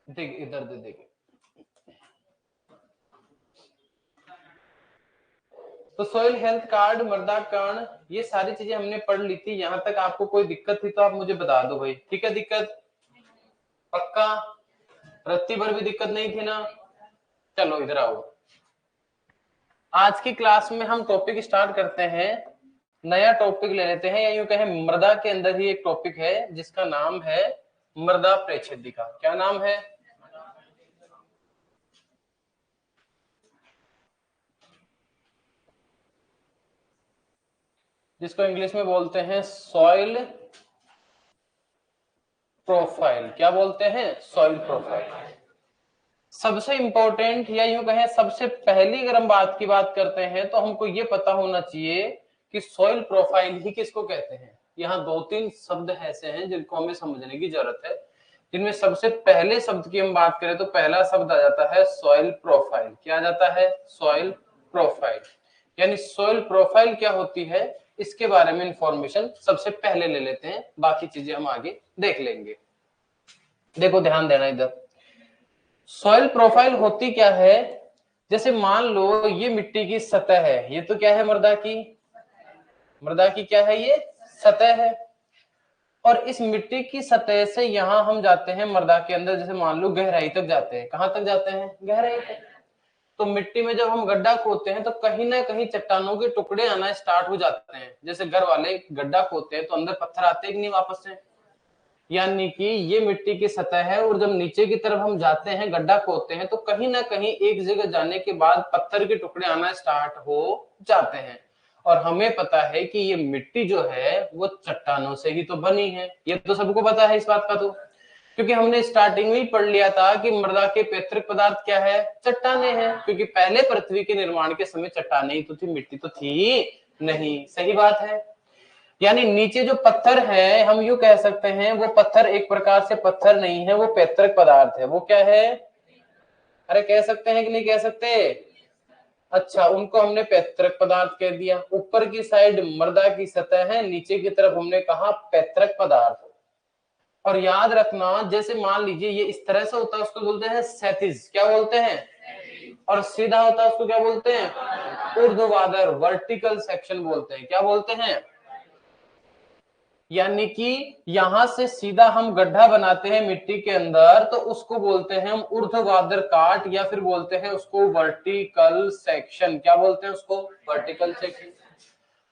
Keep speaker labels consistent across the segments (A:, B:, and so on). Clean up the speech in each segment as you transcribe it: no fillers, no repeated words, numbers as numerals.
A: देख इधर दे देखिए, तो सॉइल हेल्थ कार्ड, मृदा कण, ये सारी चीजें हमने पढ़ ली थी। यहाँ तक आपको कोई दिक्कत थी तो आप मुझे बता दो भाई, ठीक है? दिक्कत पक्का? रत्ती भर भी दिक्कत नहीं थी ना? चलो इधर आओ। आज की क्लास में हम टॉपिक स्टार्ट करते हैं, नया टॉपिक ले लेते हैं, या यूं कहें मृदा के अंदर ही एक टॉपिक है जिसका नाम है मृदा परिच्छेदिका। क्या नाम है? जिसको इंग्लिश में बोलते हैं सॉइल प्रोफाइल। क्या बोलते हैं? Soil profile. सबसे इंपॉर्टेंट या यूं कहें सबसे पहली अगर हम बात की बात करते हैं तो हमको ये पता होना चाहिए कि सॉइल प्रोफाइल ही किसको कहते हैं। यहाँ दो तीन शब्द ऐसे हैं जिनको हमें समझने की जरूरत है, जिनमें सबसे पहले शब्द की हम बात करें तो पहला शब्द आ जाता है सॉइल प्रोफाइल। क्या आ जाता है? Soil profile. यानी सॉइल प्रोफाइल क्या होती है, इसके बारे में इंफॉर्मेशन सबसे पहले ले लेते हैं, बाकी चीजें हम आगे देख लेंगे। देखो ध्यान देना इधर, सॉइल प्रोफाइल होती क्या है? जैसे मान लो ये मिट्टी की सतह है, ये तो क्या है? मृदा की, मृदा की क्या है? ये सतह है। और इस मिट्टी की सतह से यहां हम जाते हैं मृदा के अंदर, जैसे मान लो गहराई तक जाते हैं। कहां तक जाते हैं? गहराई तक। तो मिट्टी में जब हम गड्ढा खोदते हैं तो कहीं ना कहीं चट्टानों के टुकड़े आना स्टार्ट हो जाते हैं। जैसे घर वाले गड्ढा खोदते हैं तो अंदर पत्थर आते हैं कि नहीं वापस से? यानी कि ये मिट्टी की सतह है, और जब नीचे की तरफ हम जाते हैं, गड्ढा खोदते हैं, तो कहीं ना कहीं एक जगह जाने के बाद पत्थर के टुकड़े आना स्टार्ट हो जाते हैं। और हमें पता है कि ये मिट्टी जो है वो चट्टानों से ही तो बनी है। ये तो सबको पता है इस बात का, तो क्योंकि हमने स्टार्टिंग में ही पढ़ लिया था कि मृदा के पैतृक पदार्थ क्या है? चट्टाने हैं। क्योंकि पहले पृथ्वी के निर्माण के समय चट्टाने ही तो थी, मिट्टी तो थी नहीं। सही बात है। यानी नीचे जो पत्थर है, हम यूं कह सकते हैं वो पत्थर एक प्रकार से पत्थर नहीं है, वो पैतृक पदार्थ है। वो क्या है? अरे कह सकते हैं कि नहीं कह सकते? अच्छा, उनको हमने पैतृक पदार्थ कह दिया। ऊपर की साइड मृदा की सतह है, नीचे की तरफ हमने कहा पैतृक पदार्थ। और याद रखना, जैसे मान लीजिए ये इस तरह से होता है, उसको बोलते हैं क्षैतिज। क्या बोलते हैं? और सीधा होता है उसको क्या बोलते हैं? ऊर्ध्वाधर, वर्टिकल सेक्शन बोलते हैं। क्या बोलते हैं? यानी कि यहां से सीधा हम गड्ढा बनाते हैं मिट्टी के अंदर, तो उसको बोलते हैं हम ऊर्ध्वाधर काट, या फिर बोलते हैं उसको वर्टिकल सेक्शन। क्या बोलते हैं उसको? Vertical section.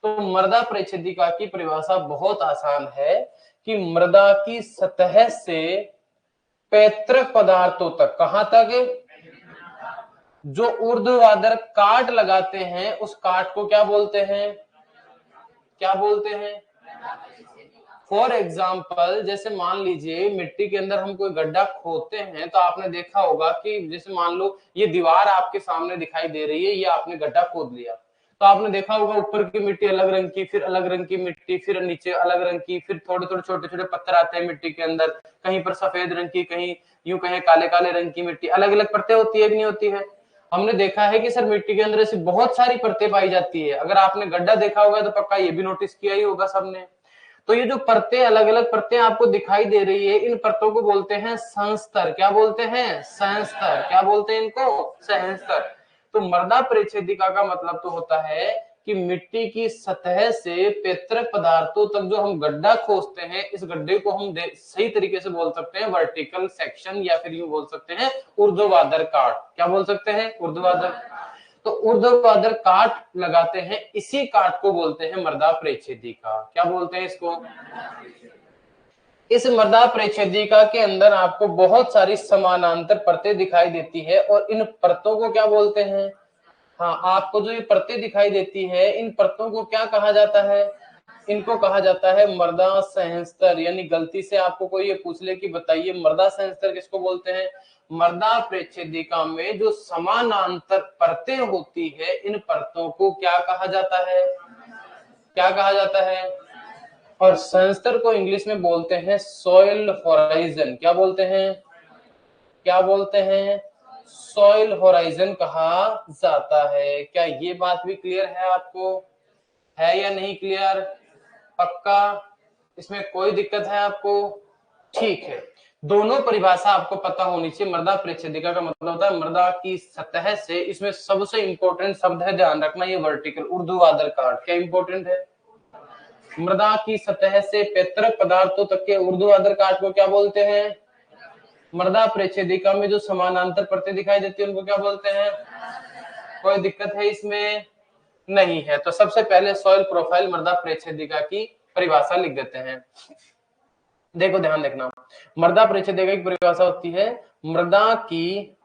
A: तो मृदा परिच्छेदिका की परिभाषा बहुत आसान है कि मृदा की सतह से पैतृक पदार्थों तक, कहां तक? जो ऊर्ध्वाधर काट लगाते हैं उस काट को क्या बोलते हैं? क्या बोलते हैं? फॉर एग्जाम्पल, जैसे मान लीजिए मिट्टी के अंदर हम कोई गड्ढा खोदते हैं, तो आपने देखा होगा कि जैसे मान लो ये दीवार आपके सामने दिखाई दे रही है, ये आपने गड्ढा खोद लिया, तो आपने देखा होगा ऊपर की मिट्टी अलग रंग की, फिर अलग रंग की मिट्टी, फिर नीचे अलग रंग की, फिर थोड़े थोड़े छोटे छोटे पत्थर आते हैं मिट्टी के अंदर, कहीं पर सफेद रंग की, कहीं यूं कहें काले काले रंग की मिट्टी। अलग अलग परतें होती है कि नहीं होती है? हमने देखा है कि सर मिट्टी के अंदर ऐसी बहुत सारी परतें पाई जाती है। अगर आपने गड्ढा देखा होगा तो पक्का ये भी नोटिस किया ही होगा सबने। तो ये जो परतें, अलग अलग परतें आपको दिखाई दे रही है, इन परतों को बोलते हैं संस्तर। क्या बोलते हैं? संस्तर। क्या बोलते हैं इनको? संस्तर। तो मृदा परिच्छेदिका का मतलब तो होता है कि मिट्टी की सतह से पैतृक पदार्थों तक जो हम गड्ढा खोदते हैं, इस गड्ढे को हम सही तरीके से बोल सकते हैं वर्टिकल सेक्शन, या फिर यूं बोल सकते हैं ऊर्ध्वाधर काट। क्या बोल सकते हैं? ऊर्ध्वाधर। तो ऊर्ध्वाधर काट लगाते हैं, इसी काट को बोलते हैं मृदा परिच्छेदिका। क्या बोलते हैं इसको? इस मृदा परिच्छेदिका के अंदर आपको बहुत सारी समानांतर परतें दिखाई देती है, और इन परतों को क्या बोलते हैं? हाँ, आपको जो ये परतें दिखाई देती है, इन परतों को क्या कहा जाता है? इनको कहा जाता है मृदा संस्तर। यानी गलती से आपको कोई ये पूछ ले कि बताइए मृदा संस्तर किसको बोलते हैं? मृदा परिच्छेदिका में जो समानांतर परतें होती है, इन परतों को क्या कहा जाता है? क्या कहा जाता है? और संस्तर को इंग्लिश में बोलते हैं सॉइल होराइजन। क्या बोलते हैं? क्या बोलते हैं? सॉइल होराइजन कहा जाता है। क्या ये बात भी क्लियर है आपको? है या नहीं क्लियर? पक्का? इसमें कोई दिक्कत है आपको? ठीक है। दोनों परिभाषा आपको पता होनी चाहिए। मृदा परिच्छेदिका का मतलब होता है मृदा की सतह से, इसमें सबसे इंपॉर्टेंट शब्द है, ध्यान रखना, ये वर्टिकल ऊर्ध्वाधर काट। क्या इंपॉर्टेंट है? मृदा की सतह से पैतृक पदार्थों तक के ऊर्ध्वाधर काट को क्या बोलते हैं? मृदा परिच्छेदिका में जो समानांतर परतें दिखाई देती है उनको क्या बोलते हैं? कोई दिक्कत है इसमें? नहीं है। तो सबसे पहले सॉइल प्रोफाइल मृदा परिच्छेदिका की परिभाषा लिख देते हैं। देखो ध्यान रखना, मृदा परिच्छेदिका की परिभाषा होती है मृदा की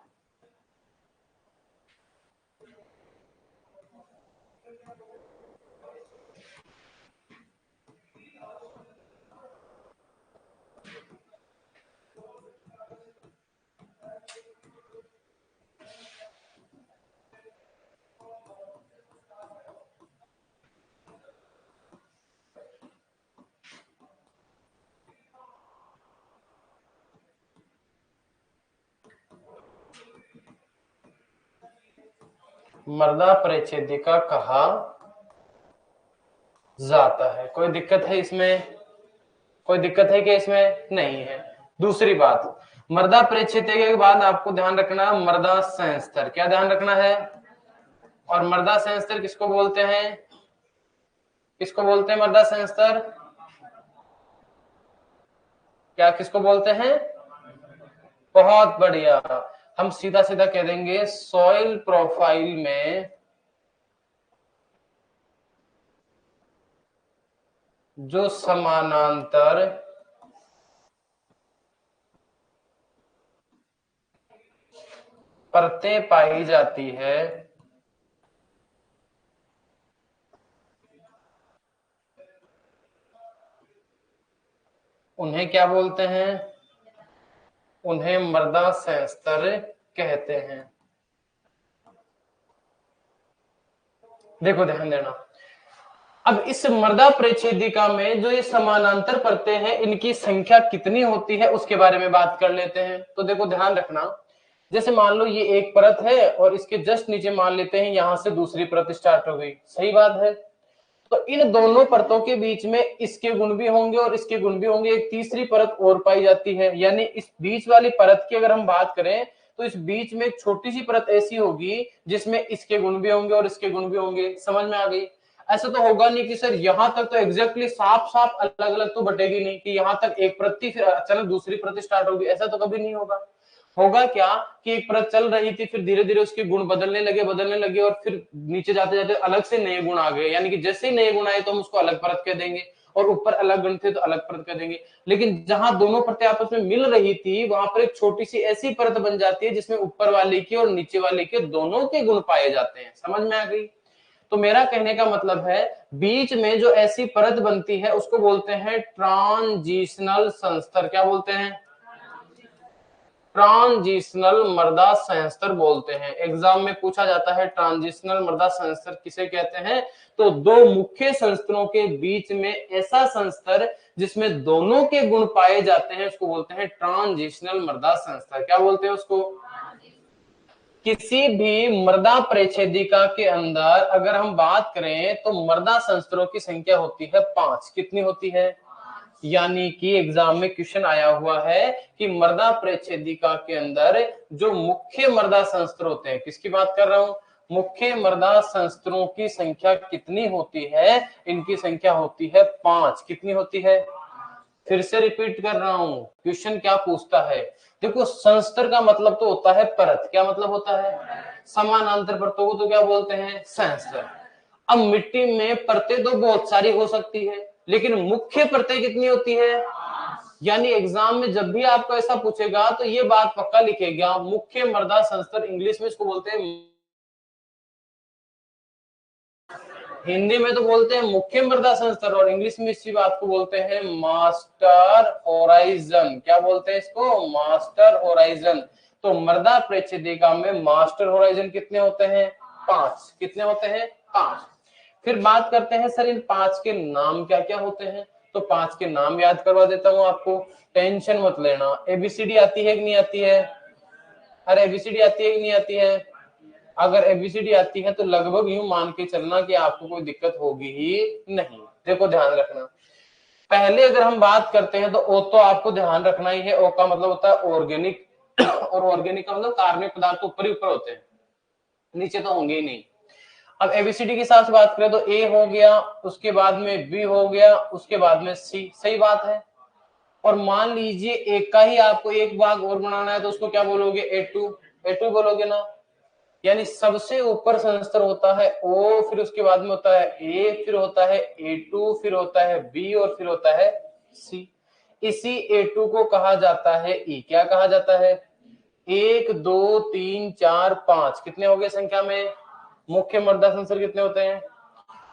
A: मृदा परिच्छेदिका कहा जाता है। कोई दिक्कत है इसमें? कोई दिक्कत है कि इसमें? नहीं है। दूसरी बात, मृदा परिच्छेदिका के बाद आपको ध्यान रखना मृदा संस्तर। क्या ध्यान रखना है? और मृदा संस्तर किसको बोलते हैं? किसको बोलते हैं मृदा संस्तर? क्या किसको बोलते हैं? बहुत बढ़िया, हम सीधा सीधा कह देंगे सॉइल प्रोफाइल में जो समानांतर परतें पाई जाती है उन्हें क्या बोलते हैं? उन्हें मृदा संस्तर कहते हैं। देखो ध्यान देना, अब इस मृदा परिच्छेदिका में जो ये समानांतर परतें हैं इनकी संख्या कितनी होती है उसके बारे में बात कर लेते हैं। तो देखो ध्यान रखना, जैसे मान लो ये एक परत है और इसके जस्ट नीचे मान लेते हैं यहां से दूसरी परत स्टार्ट हो गई, सही बात है। तो इन दोनों परतों के बीच में इसके गुण भी होंगे और इसके गुण भी होंगे, एक तीसरी परत और पाई जाती है। यानी इस बीच वाली परत की अगर हम बात करें तो इस बीच में एक छोटी सी परत ऐसी होगी जिसमें इसके गुण भी होंगे और इसके गुण भी होंगे। समझ में आ गई? ऐसा तो होगा नहीं कि सर यहां तक तो एग्जैक्टली साफ साफ अलग अलग तो बटेगी नहीं कि यहां तक एक परत थी फिर अचानक दूसरी परत स्टार्ट होगी, ऐसा तो कभी नहीं होगा। होगा क्या कि एक परत चल रही थी फिर धीरे धीरे उसके गुण बदलने लगे और फिर नीचे जाते जाते अलग से नए गुण आ गए। यानी कि जैसे ही नए गुण आए तो हम उसको अलग परत कह देंगे और ऊपर अलग गुण थे तो अलग परत कह देंगे। लेकिन जहां दोनों परतें आपस में मिल रही थी वहां पर एक छोटी सी ऐसी परत बन जाती है जिसमें ऊपर वाले के और नीचे वाले के दोनों के गुण पाए जाते हैं। समझ में आ गई? तो मेरा कहने का मतलब है बीच में जो ऐसी परत बनती है उसको बोलते हैं ट्रांजिशनल संस्तर। क्या बोलते हैं? ट्रांजिशनल मृदा संस्तर बोलते हैं। एग्जाम में पूछा जाता है ट्रांजिशनल मृदा संस्तर किसे कहते हैं? तो दो मुख्य संस्तरों के बीच में ऐसा संस्तर जिसमें दोनों के गुण पाए जाते हैं उसको बोलते हैं ट्रांजिशनल मृदा संस्तर। क्या बोलते हैं उसको? किसी भी मृदा परिच्छेदिका के अंदर अगर हम बात करें तो मृदा संस्तरों की संख्या होती है 5। कितनी होती है? यानी कि एग्जाम में क्वेश्चन आया हुआ है कि मृदा परिच्छेदिका के अंदर जो मुख्य मृदा संस्तर होते हैं, किसकी बात कर रहा हूं? मुख्य मृदा संस्तरों की संख्या कितनी होती है? इनकी संख्या होती है 5। कितनी होती है? फिर से रिपीट कर रहा हूं, क्वेश्चन क्या पूछता है। देखो संस्तर का मतलब तो होता है परत। क्या मतलब होता है? समानांतर परतों को तो क्या बोलते हैं? संस्तर। अब मिट्टी में परतें तो बहुत सारी हो सकती है लेकिन मुख्य परतें कितनी होती है? यानी एग्जाम में जब भी आपको ऐसा पूछेगा तो ये बात पक्का लिखेगा, मुख्य मृदा संस्तर, इंग्लिश में इसको बोलते हैं, हिंदी में तो बोलते हैं मुख्य मृदा संस्तर और इंग्लिश में इसी बात को बोलते हैं मास्टर होराइजन। क्या बोलते हैं इसको? Master horizon. तो मृदा परिच्छेदिका में मास्टर होराइजन कितने होते हैं? 5। कितने होते हैं? 5। फिर बात करते हैं सर इन 5 के नाम क्या क्या होते हैं। तो 5 के नाम याद करवा देता हूं आपको, टेंशन मत लेना। एबीसीडी आती है कि नहीं आती है? अरे एबीसीडी आती है कि नहीं आती है? अगर एबीसीडी आती है तो लगभग यूं मान के चलना कि आपको कोई दिक्कत होगी ही नहीं। देखो ध्यान रखना, पहले अगर हम बात करते हैं तो ओ तो आपको ध्यान रखना ही है, ओ का मतलब होता है ऑर्गेनिक और ऑर्गेनिक का मतलब कार्बनिक पदार्थ ऊपर ही ऊपर होते हैं, नीचे तो होंगे ही नहीं। अब एबीसीडी के हिसाब से बात करें तो ए हो गया, उसके बाद में बी हो गया, उसके बाद में सी, सही बात है। और मान लीजिए एक का ही आपको एक भाग और बनाना है तो उसको क्या बोलोगे, ए टू बोलोगे ना। यानी सबसे ऊपर संस्तर होता है ओ, फिर उसके बाद में होता है ए, फिर होता है A2, फिर होता है बी और फिर होता है सी। इसी A2 को कहा जाता है ई। क्या कहा जाता है, 1 2 3 4 5 कितने हो गए संख्या में, मुख्य मृदा संस्तर कितने होते हैं।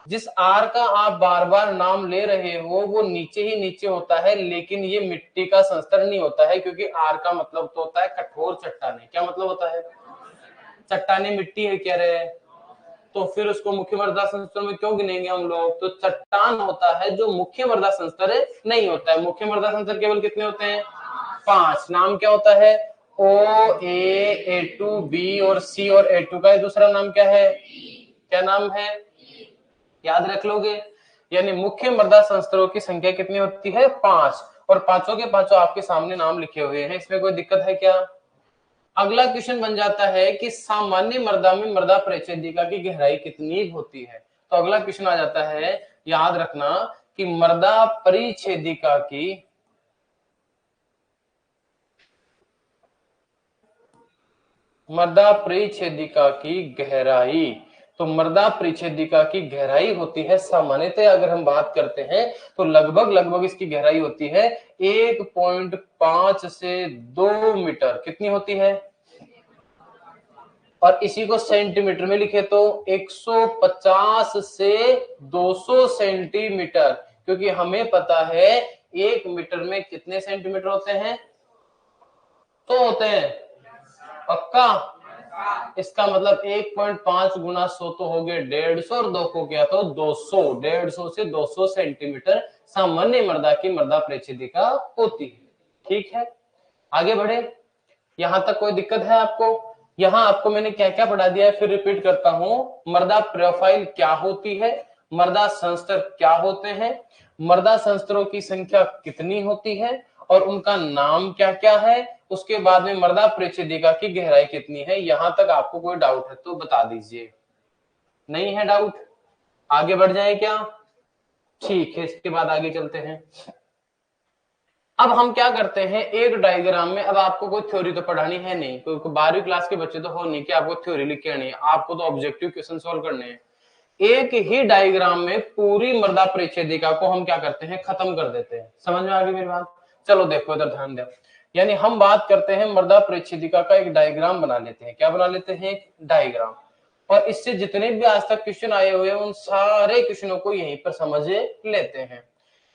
A: जिस आर का आप बार बार नाम ले रहे हो वो नीचे ही नीचे होता है, लेकिन ये मिट्टी का संस्तर नहीं होता है, क्योंकि आर का मतलब तो होता है कठोर चट्टाने। क्या मतलब होता है, चट्टाने मिट्टी है कह रहे हैं, तो फिर उसको मुख्य मृदा संस्तर में क्यों गिनेंगे हम लोग। तो चट्टान होता है जो मुख्य मृदा संस्तर नहीं होता है। मुख्य मृदा संस्तर केवल कितने होते हैं, 5। नाम क्या होता है, ओ, A2, बी और सी, और A2 का दूसरा नाम क्या है, क्या नाम है, याद रख लोगे। यानी मुख्य मृदा संस्तरों की संख्या कितनी होती है, 5, और पांचों के पांचों आपके सामने नाम लिखे हुए हैं, इसमें कोई दिक्कत है क्या। अगला क्वेश्चन बन जाता है कि सामान्य मृदा में मृदा परिच्छेदिका की गहराई कितनी होती है। तो अगला क्वेश्चन आ जाता है, याद रखना कि मृदा परिच्छेदिका की गहराई, तो मृदा परिच्छेदिका की गहराई होती है सामान्यतः अगर हम बात करते हैं तो लगभग इसकी गहराई होती है 1.5 से 2 मीटर। कितनी होती है, और इसी को सेंटीमीटर में लिखे तो 150 से 200 सेंटीमीटर, क्योंकि हमें पता है 1 मीटर में कितने सेंटीमीटर होते हैं, तो होते हैं पक्का। इसका मतलब 1.5 गुना 100 तो हो गए 150, और 2 को क्या तो 200, 150 से 200 सेंटीमीटर सामान्य मृदा की मृदा परिच्छेदिका होती है। ठीक है, आगे बढ़े, यहां तक कोई दिक्कत है आपको। यहां आपको मैंने क्या क्या पढ़ा दिया है, फिर रिपीट करता हूं। मृदा प्रोफाइल क्या होती है, मृदा संस्तर क्या होते हैं, मृदा संस्तरों की संख्या कितनी होती है और उनका नाम क्या क्या है, उसके बाद में मृदा परिच्छेदिका की गहराई कितनी है। यहां तक आपको कोई डाउट है तो बता दीजिए, नहीं है डाउट, आगे बढ़ जाए क्या। ठीक है, इसके बाद आगे चलते हैं। अब हम क्या करते हैं, एक डायग्राम में, अब आपको कोई थ्योरी तो पढ़ानी है नहीं, कोई 12वीं क्लास के बच्चे तो हो नहीं कि आपको थ्योरी लिख के आनी है, आपको तो ऑब्जेक्टिव क्वेश्चन सॉल्व करने हैं। एक ही डायग्राम में पूरी मृदा परिच्छेदिका को हम क्या करते हैं, खत्म कर देते हैं। समझ में आ गई मेरी बात, चलो देखो इधर ध्यान दो। यानी हम बात करते हैं मृदा परिच्छेदिका का एक डायग्राम बना लेते हैं। क्या बना लेते हैं, एक डायग्राम, और इससे जितने भी आज तक क्वेश्चन आए हुए हैं उन सारे क्वेश्चनों को यहीं पर समझ लेते हैं।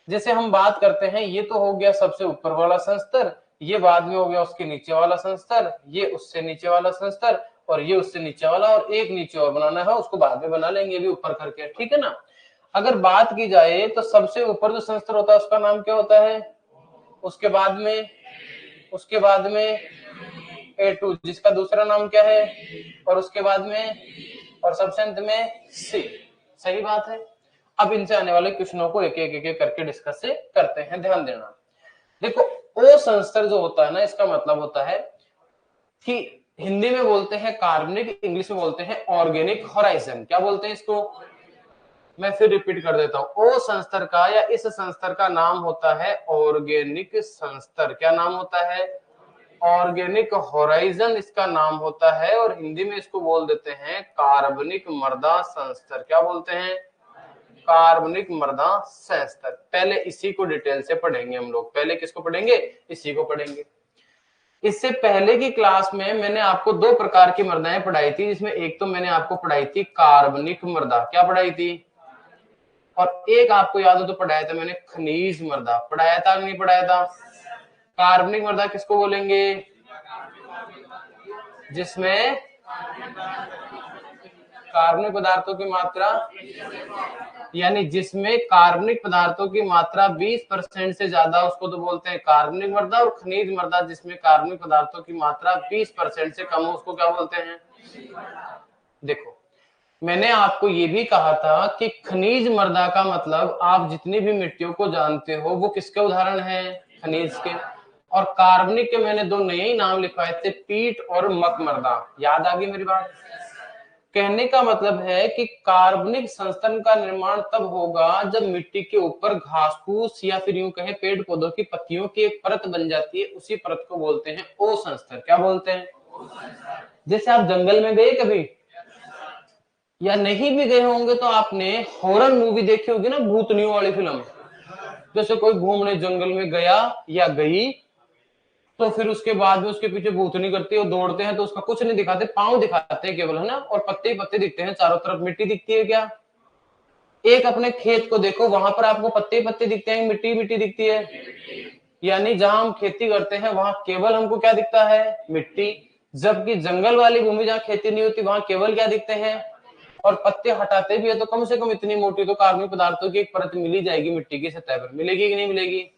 A: जैसे हम बात करते हैं, ये तो हो गया सबसे ऊपर वाला संस्तर, ये बाद में हो गया उसके नीचे वाला संस्तर, ये उससे नीचे वाला संस्तर, और ये उससे नीचे वाला, और एक नीचे और बनाना है उसको बाद में बना लेंगे भी ऊपर करके, ठीक है ना। अगर बात की जाए तो सबसे ऊपर जो संस्तर होता है उसका नाम क्या होता है, उसके बाद में A2 जिसका दूसरा नाम क्या है, और उसके बाद में, और सबसे अंत में C। सही बात है। अब इनसे आने वाले क्वेश्चनों को एक एक करके डिस्कस से करते हैं, ध्यान देना। देखो, ओ संस्तर जो होता है ना, इसका मतलब होता है कि हिंदी में बोलते हैं कार्बनिक, इंग्लिश में बोलते हैं ऑर्गेनिक होराइजन। क्या बोलते हैं इसको, मैं फिर रिपीट कर देता हूं। ओ संस्तर का या इस संस्तर का नाम होता है ऑर्गेनिक संस्तर। क्या नाम होता है, ऑर्गेनिक होराइजन इसका नाम होता है, और हिंदी में इसको बोल देते हैं कार्बनिक मृदा संस्तर। क्या बोलते हैं, कार्बनिक मृदा संस्तर। पहले इसी को डिटेल से पढ़ेंगे हम लोग, पहले किसको पढ़ेंगे, इसी को पढ़ेंगे। इससे पहले की क्लास में मैंने आपको 2 प्रकार की मृदाएं पढ़ाई थी, जिसमें एक तो मैंने आपको पढ़ाई थी कार्बनिक मृदा। क्या पढ़ाई थी, और एक आपको याद हो तो पढ़ाया था मैंने खनिज मृदा। पढ़ाया था नहीं पढ़ाया था। कार्बनिक मृदा किसको बोलेंगे, जिसमें कार्बनिक पदार्थों की मात्रा, यानी जिसमें कार्बनिक पदार्थों की मात्रा 20% से ज्यादा, उसको तो बोलते हैं कार्बनिक मृदा। और खनिज मृदा जिसमें कार्बनिक पदार्थों की मात्रा 20% से कम हो, उसको क्या बोलते हैं। देखो, मैंने आपको ये भी कहा था कि खनिज मृदा का मतलब आप जितनी भी मिट्टियों को जानते हो वो किसके उदाहरण है, खनिज के। और कार्बनिक के मैंने दो नए ही नाम लिखवाए थे, पीट और मक मृदा। याद आ गई मेरी बात? कहने का मतलब है कि कार्बनिक संस्तरण का निर्माण तब होगा जब मिट्टी के ऊपर घास फूस या फिर यूं कहें पेड़ पौधों की पत्तियों की एक परत बन जाती है, उसी परत को बोलते हैं ओ संस्तर। क्या बोलते हैं? जैसे आप जंगल में गए कभी, या नहीं भी गए होंगे तो आपने हॉरर मूवी देखी होगी ना, भूतनियों वाली फिल्म। जैसे कोई घूमने जंगल में गया या गई, तो फिर उसके बाद में उसके पीछे भूतनी करती है और दौड़ते हैं तो उसका कुछ नहीं दिखाते, पांव दिखाते हैं केवल, है ना, और पत्ते ही पत्ते दिखते हैं, चारों तरफ मिट्टी दिखती है क्या? एक अपने खेत को देखो, वहां पर आपको पत्ते ही पत्ते दिखते हैं, मिट्टी मिट्टी दिखती है। यानी जहां हम खेती करते हैं वहां केवल हमको क्या दिखता है, मिट्टी। जबकि जंगल वाली भूमि जहाँ खेती नहीं होती वहां केवल क्या दिखते हैं, और पत्ते हटाते भी है तो कम से कम इतनी मोटी तो कार्बनिक पदार्थों की एक परत मिली जाएगी मिट्टी की सतह पर, मिलेगी कि नहीं मिलेगी?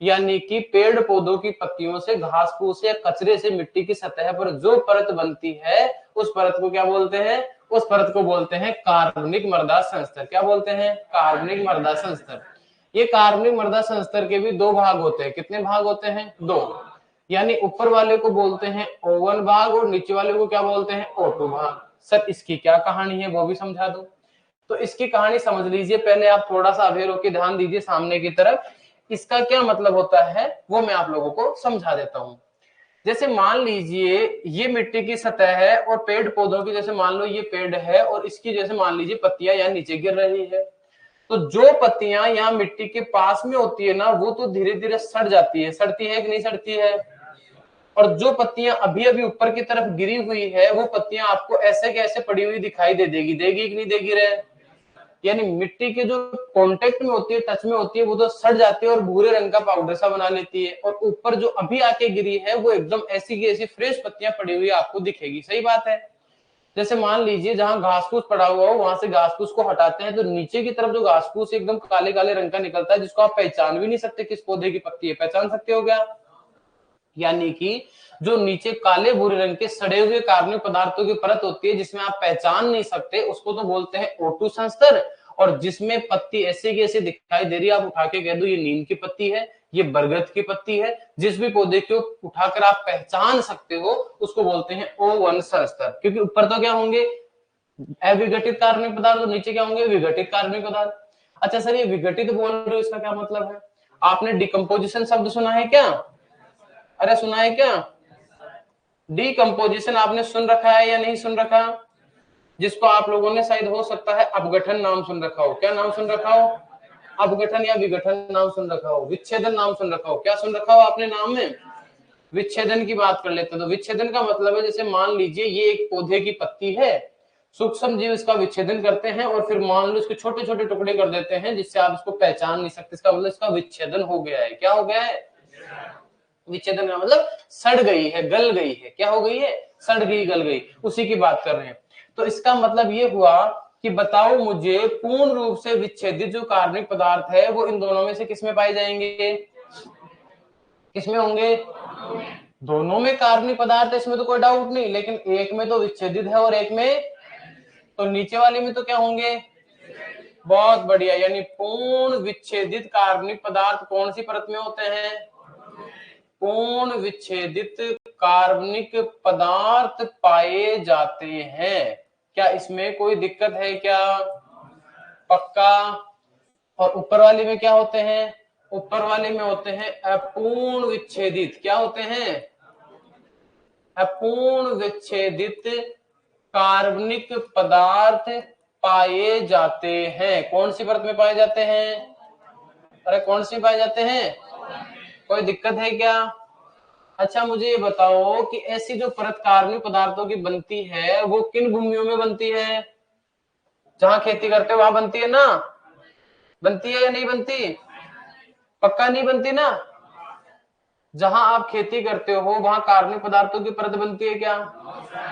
A: यानी कि पेड़ पौधों की पत्तियों से, घास फूस या कचरे से मिट्टी की सतह पर जो परत बनती है उस परत को क्या बोलते हैं? उस परत को बोलते हैं कार्बनिक मृदा संस्तर। क्या बोलते हैं? कार्बनिक मृदा संस्तर। ये कार्बनिक मृदा संस्तर के भी दो भाग होते हैं। कितने भाग होते हैं? दो। यानी ऊपर वाले को बोलते हैं O1 भाग और नीचे वाले को क्या बोलते हैं, O2 भाग। सर इसकी क्या कहानी है वो भी समझा दो। तो इसकी कहानी समझ लीजिए, पहले आप थोड़ा सा अवेयर होकर ध्यान दीजिए सामने की तरफ। इसका क्या मतलब होता है वो मैं आप लोगों को समझा देता हूं। जैसे मान लीजिए ये मिट्टी की सतह है और पेड़ पौधों की, जैसे मान लो ये पेड़ है और इसकी जैसे मान लीजिए पत्तियां यहाँ नीचे गिर रही है, तो जो पत्तियां यहाँ मिट्टी के पास में होती है ना वो तो धीरे धीरे सड़ जाती है, सड़ती है कि नहीं सड़ती है? और जो पत्तियां अभी अभी ऊपर की तरफ गिरी हुई है वो पत्तियां आपको ऐसे के ऐसे पड़ी हुई दिखाई दे देगी, देगी कि नहीं देगी रे? यानी मिट्टी के जो कांटेक्ट में होती है, टच में होती है, वो तो सड़ जाती है और भूरे रंग का पाउडर सा बना लेती है, और ऊपर जो अभी आके गिरी है वो एकदम ऐसी की ऐसी फ्रेश पत्तियां पड़ी हुई आपको दिखेगी। सही बात है? जैसे मान लीजिए जहां घास फूस पड़ा हुआ हो वहां से घास फूस को हटाते हैं तो नीचे की तरफ जो घास फूस एकदम काले काले रंग का निकलता है, जिसको आप पहचान भी नहीं सकते किस पौधे की पत्ती है। पहचान सकते हो क्या? यानी कि जो नीचे काले भूरे रंग के सड़े हुए कार्बनिक पदार्थों की परत होती है जिसमें आप पहचान नहीं सकते, उसको तो बोलते हैं O2 संस्तर। और जिसमें पत्ती ऐसे की ऐसे दिखाई दे रही है, आप उठा के कह दो ये नीम की पत्ती है, ये बरगद की पत्ती है, जिस भी पौधे को उठाकर आप पहचान सकते हो उसको बोलते हैं O1 संस्तर। क्योंकि ऊपर तो क्या होंगे, अविघटित कार्बनिक पदार्थ, और नीचे क्या होंगे, विघटित कार्बनिक पदार्थ। अच्छा सर ये विघटित बोल रहे हो, इसका क्या मतलब है? आपने डिकम्पोजिशन शब्द सुना है क्या? अरे सुना है क्या? डिकम्पोजिशन आपने सुन रखा है या नहीं सुन रखा? जिसको आप लोगों ने शायद हो सकता है अपघटन नाम सुन रखा हो। क्या नाम सुन रखा हो? अपघटन या विघटन नाम सुन रखा हो, विच्छेदन नाम सुन रखा हो। क्या सुन रखा हो आपने नाम में? विच्छेदन की बात कर लेते हैं। तो विच्छेदन का मतलब है, जैसे मान लीजिए ये एक पौधे की पत्ती है, सूक्ष्म जीव इसका विच्छेदन करते हैं और फिर मान लो इसके छोटे छोटे टुकड़े कर देते हैं जिससे आप इसको पहचान नहीं सकते, इसका मतलब इसका विच्छेदन हो गया है। क्या हो गया है? विच्छेदन का मतलब सड़ गई है, गल गई है। क्या हो गई है? सड़ गई, गल गई, उसी की बात कर रहे हैं। तो इसका मतलब ये हुआ कि बताओ मुझे पूर्ण रूप से विच्छेदित जो कार्बनिक पदार्थ है वो इन दोनों में से किसमें पाए जाएंगे? किसमें होंगे? दोनों में कार्बनिक पदार्थ है, इसमें तो कोई डाउट नहीं, लेकिन एक में तो विच्छेदित है और एक में, तो नीचे वाले में तो क्या होंगे? बहुत बढ़िया। यानी पूर्ण विच्छेदित कार्बनिक पदार्थ कौन सी परत में होते हैं? पूर्ण विच्छेदित कार्बनिक पदार्थ पाए जाते हैं। क्या इसमें कोई दिक्कत है क्या? पक्का। और ऊपर वाले में क्या होते हैं? ऊपर वाले में होते हैं अपूर्ण विच्छेदित। क्या होते हैं? अपूर्ण विच्छेदित कार्बनिक पदार्थ पाए जाते हैं। कौन सी परत में पाए जाते हैं? अरे कौन सी पाए जाते हैं? कोई दिक्कत है क्या? अच्छा मुझे ये बताओ कि ऐसी जो परत कार्बनिक पदार्थों की बनती है वो किन भूमियों में बनती है? जहां खेती करते हो वहां बनती है ना? बनती है या नहीं बनती? पक्का नहीं बनती ना? जहां आप खेती करते हो वहां कार्बनिक पदार्थों की परत बनती है क्या?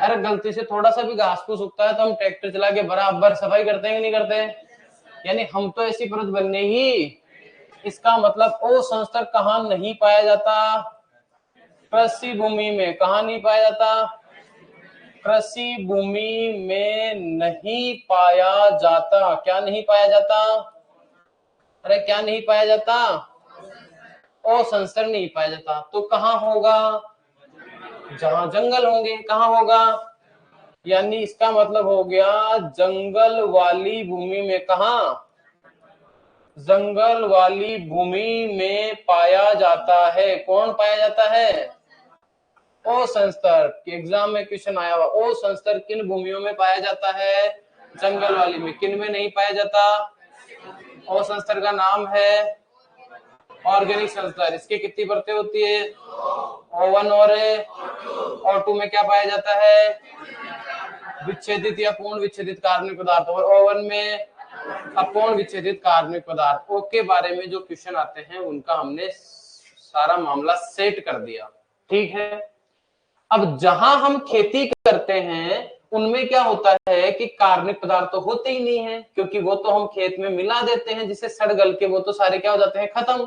A: अरे गलती से थोड़ा सा भी घास फूस उगता है तो हम ट्रैक्टर चला के बराबर सफाई करते हैं कि नहीं करते? यानी हम तो ऐसी परत बनने ही। इसका मतलब ओ संस्तर कहां नहीं पाया जाता? कृषि भूमि में। कहां नहीं पाया जाता? कृषि भूमि में नहीं पाया जाता। क्या नहीं पाया जाता? अरे क्या नहीं पाया जाता? असंस्तर नहीं पाया जाता। तो कहाँ होगा? जहां जंगल होंगे। कहाँ होगा? यानी इसका मतलब हो गया जंगल वाली भूमि में। कहा? जंगल वाली भूमि में पाया जाता है। कौन पाया जाता है? असंस्तर। एग्जाम में क्वेश्चन आया हुआ, असंस्तर किन भूमियों में पाया जाता है? जंगल वाली में। किन में नहीं पाया जाता? असंस्तर का नाम है ऑर्गेनिक संस्तर। इसकी कितनी परतें होती है? O1 और O2 में क्या पाया जाता है? विच्छेदित या पूर्ण विच्छेदित कार्बनिक पदार्थ। और O1 में अपूर्ण विच्छेदित कार्बनिक पदार्थ। O के बारे में जो क्वेश्चन आते हैं उनका हमने सारा मामला सेट कर दिया। ठीक है। अब जहां हम खेती करते हैं उनमें क्या होता है कि कार्बनिक पदार्थ तो होते ही नहीं है, क्योंकि वो तो हम खेत में मिला देते हैं जिससे सड़ गल के वो तो सारे क्या हो जाते हैं? खत्म।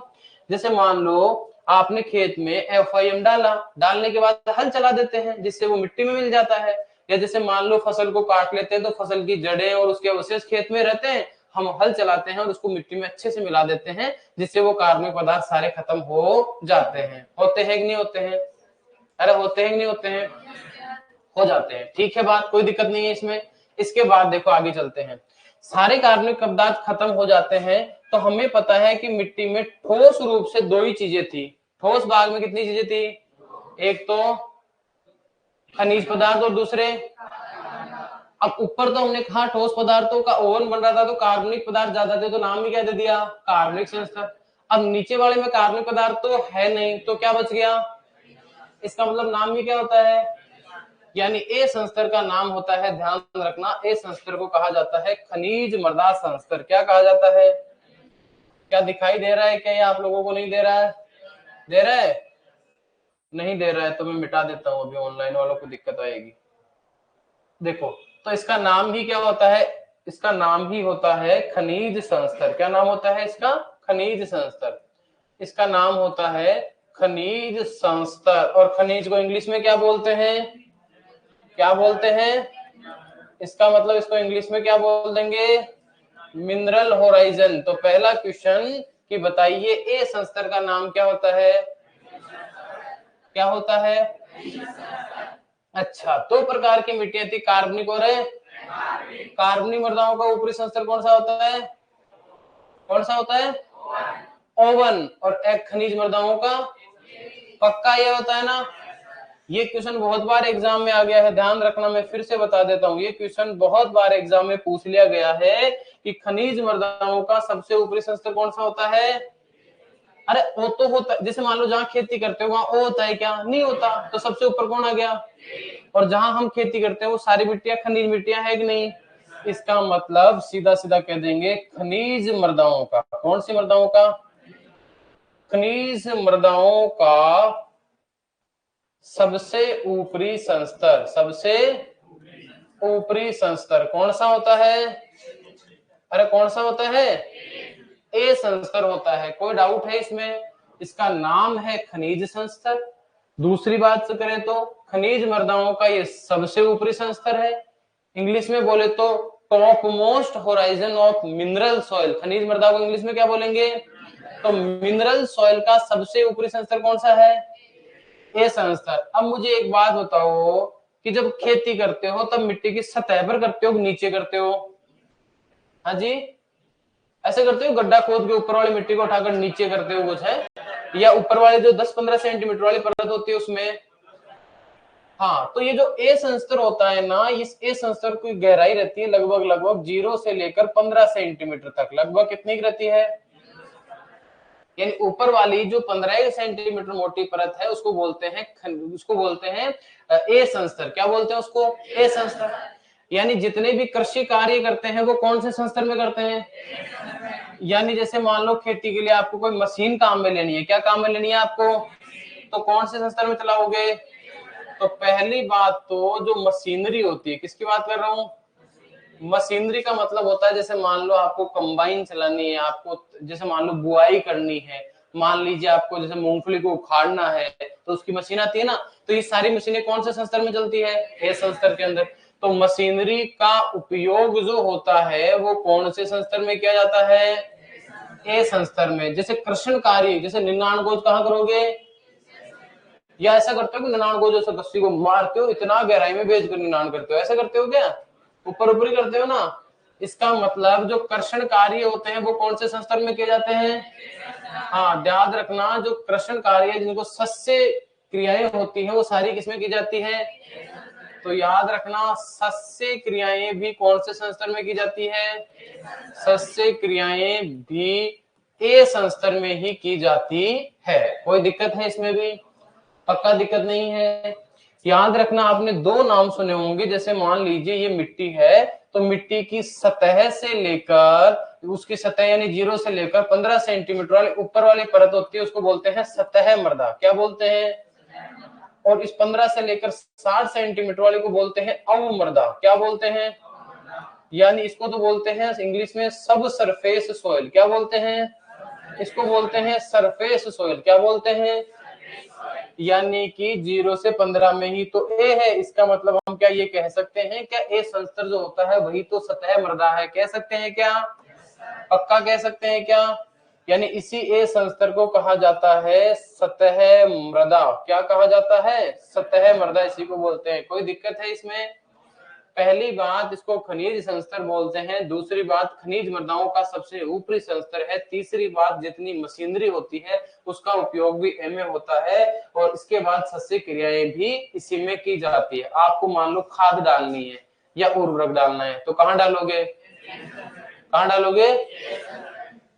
A: जैसे मान लो आपने खेत में FIM डाला, डालने के बाद हल चला देते हैं जिससे वो मिट्टी में मिल जाता है। या जैसे मान लो फसल को काट लेते हैं तो फसल की जड़ें और उसके अवशेष खेत में रहते हैं, हम हल चलाते हैं और उसको मिट्टी में अच्छे से मिला देते हैं जिससे वो कार्बनिक पदार्थ सारे खत्म हो जाते हैं। होते हैं कि नहीं होते हैं? अरे होते हैं कि नहीं होते हैं? हो जाते हैं। ठीक है, बात कोई दिक्कत नहीं है इसमें। इसके बाद देखो आगे चलते हैं। सारे कार्बनिक पदार्थ खत्म हो जाते हैं तो हमें पता है कि मिट्टी में ठोस रूप से दो ही चीजें थी। ठोस भाग में कितनी चीजें थी? एक तो खनिज पदार्थ और दूसरे। अब ऊपर तो हमने कहा ठोस पदार्थों का ओवन बन रहा था तो कार्बनिक पदार्थ ज्यादा थे तो नाम ही क्या दे दिया? कार्बनिक संस्तर। अब नीचे वाले में कार्बनिक पदार्थ तो है नहीं तो क्या बच गया? इसका मतलब नाम ही क्या होता है? यानी ए संस्तर का नाम होता है, ध्यान रखना, ए संस्तर को कहा जाता है खनिज मृदा संस्तर। क्या कहा जाता है? क्या दिखाई दे रहा है क्या? ये आप लोगों को नहीं दे रहा है? दे रहा है? नहीं दे रहा है तो मैं मिटा देता हूं, अभी ऑनलाइन वालों को दिक्कत आएगी। देखो, तो इसका नाम ही क्या होता है? इसका नाम ही होता है खनिज संस्तर। क्या नाम होता है इसका? खनिज संस्तर। इसका नाम होता है खनिज संस्तर। और खनिज को इंग्लिश में क्या बोलते हैं? क्या बोलते हैं? इसका मतलब इसको इंग्लिश में क्या बोल देंगे? Mineral horizon. तो पहला क्वेश्चन कि बताइए ए संस्तर का नाम क्या होता है? क्या होता है? अच्छा, दो प्रकार की मिट्टियां थी, कार्बनिक और कार्बनिक मृदाओं का ऊपरी संस्तर कौन सा होता है? कौन सा होता है? O1। और एक खनिज मृदाओं का पक्का ये होता है ना? ये क्वेश्चन बहुत बार एग्जाम में आ गया है, ध्यान रखना। मैं फिर से बता देता हूँ, ये क्वेश्चन बहुत बार एग्जाम में पूछ लिया गया है कि खनिज मृदाओं का सबसे ऊपरी संस्तर कौन सा होता है? अरे वो तो होता है, जैसे मान लो जहाँ खेती करते हो वहां ओ होता है क्या? नहीं होता। तो सबसे ऊपर कौन आ गया? और जहां हम खेती करते हैं वो सारी मिट्टियां खनिज मिट्टियां है कि नहीं? इसका मतलब सीधा सीधा कह देंगे खनिज मृदाओं का। कौन सी मृदाओं का? खनिज मृदाओं का सबसे ऊपरी संस्तर। सबसे ऊपरी संस्तर कौन सा होता है? अरे कौन सा होता है? ए संस्तर होता है। कोई डाउट है इसमें? इसका नाम है खनिज संस्तर। दूसरी बात से करें तो खनिज मृदाओं का ये सबसे ऊपरी संस्तर है। इंग्लिश में बोले तो top most horizon of mineral soil. खनिज मृदा को इंग्लिश में क्या बोलेंगे? तो मिनरल सॉइल का सबसे ऊपरी संस्तर कौन सा है? ए संस्तर। अब मुझे एक बात बताओ कि जब खेती करते हो तब मिट्टी की सतह पर करते हो, नीचे करते हो? हाँ जी, ऐसे करते हो? गड्ढा खोद के ऊपर वाली मिट्टी को उठाकर नीचे करते हो कुछ है, या ऊपर वाले जो 10-15 सेंटीमीटर वाली परत होती है उसमें? हाँ, तो ये जो ए संस्तर होता है ना, इस ए संस्तर की गहराई रहती है लगभग लगभग 0 से लेकर 15 सेंटीमीटर तक। लगभग कितनी की रहती है? यानी ऊपर वाली जो 15 सेंटीमीटर मोटी परत है उसको बोलते हैं ए संस्तर। क्या बोलते हैं उसको? ए संस्तर। यानी जितने भी कृषि कार्य करते हैं वो कौन से संस्तर में करते हैं? यानी जैसे मान लो खेती के लिए आपको कोई मशीन काम में लेनी है, क्या काम में लेनी है आपको? तो कौन से संस्तर में चलाओगे? तो पहली बात तो जो मशीनरी होती है, किसकी बात कर रहा हूं? मशीनरी का मतलब होता है जैसे मान लो आपको कंबाइन चलानी है, आपको जैसे मान लो बुआई करनी है मान लीजिए आपको जैसे मूंगफली को उखाड़ना है तो उसकी मशीन आती है ना, तो ये सारी मशीनें कौन से संस्तर में चलती है? ए संस्तर के अंदर। तो मशीनरी का उपयोग जो होता है वो कौन से संस्तर में किया जाता है? ए संस्तर में। जैसे कृषण कार्य, जैसे निन्नाण गोज कहाँ करोगे? या ऐसा करते हो कि निन्नाण गोज जैसे रस्सी को मारते हो इतना गहराई में भेज कर निन्नाण करते हो, ऐसा करते हो क्या? ऊपर ऊपर ही करते हो ना। इसका मतलब जो कर्षण कार्य होते हैं वो कौन से संस्तर में किए जाते हैं? हाँ, याद रखना, जो कृषण कार्य जिनको सस्य क्रियाएं होती है वो सारी किसमें की जाती है? तो याद रखना, सस्य क्रियाएं भी कौन से संस्तर में की जाती है? सस्य क्रियाएं भी ए संस्तर में ही की जाती है। कोई दिक्कत है इसमें भी? पक्का दिक्कत नहीं है। याद रखना, आपने दो नाम सुने होंगे, जैसे मान लीजिए ये मिट्टी है, तो मिट्टी की सतह से लेकर उसकी सतह यानी 0 से लेकर 15 सेंटीमीटर वाली ऊपर वाली परत होती है उसको बोलते हैं सतह मृदा। क्या बोलते हैं? और इस 15 से लेकर 60 सेंटीमीटर वाले को बोलते हैं अवमृदा। क्या बोलते हैं? यानी इसको तो बोलते हैं इंग्लिश में सब सरफेस सोइल। क्या बोलते हैं? इसको बोलते हैं सरफेस सोइल। क्या बोलते हैं? यानी कि 0 से 15 में ही तो ए है। इसका मतलब हम क्या ये कह सकते हैं क्या ए संस्तर जो होता है वही तो सतह मृदा है? कह सकते हैं क्या? पक्का कह सकते हैं क्या? यानी इसी ए संस्तर को कहा जाता है सतह मृदा। क्या कहा जाता है? सतह मृदा, इसी को बोलते हैं। कोई दिक्कत है इसमें? पहली बात, इसको खनिज संस्तर बोलते हैं। दूसरी बात, खनिज मृदाओं का सबसे ऊपरी संस्तर है। तीसरी बात, जितनी मशीनरी होती है उसका उपयोग भी ए में होता है। और इसके बाद सस्य क्रियाएं भी इसी में की जाती है। आपको मान लो खाद डालनी है या उर्वरक डालना है तो कहाँ डालोगे? कहाँ डालोगे?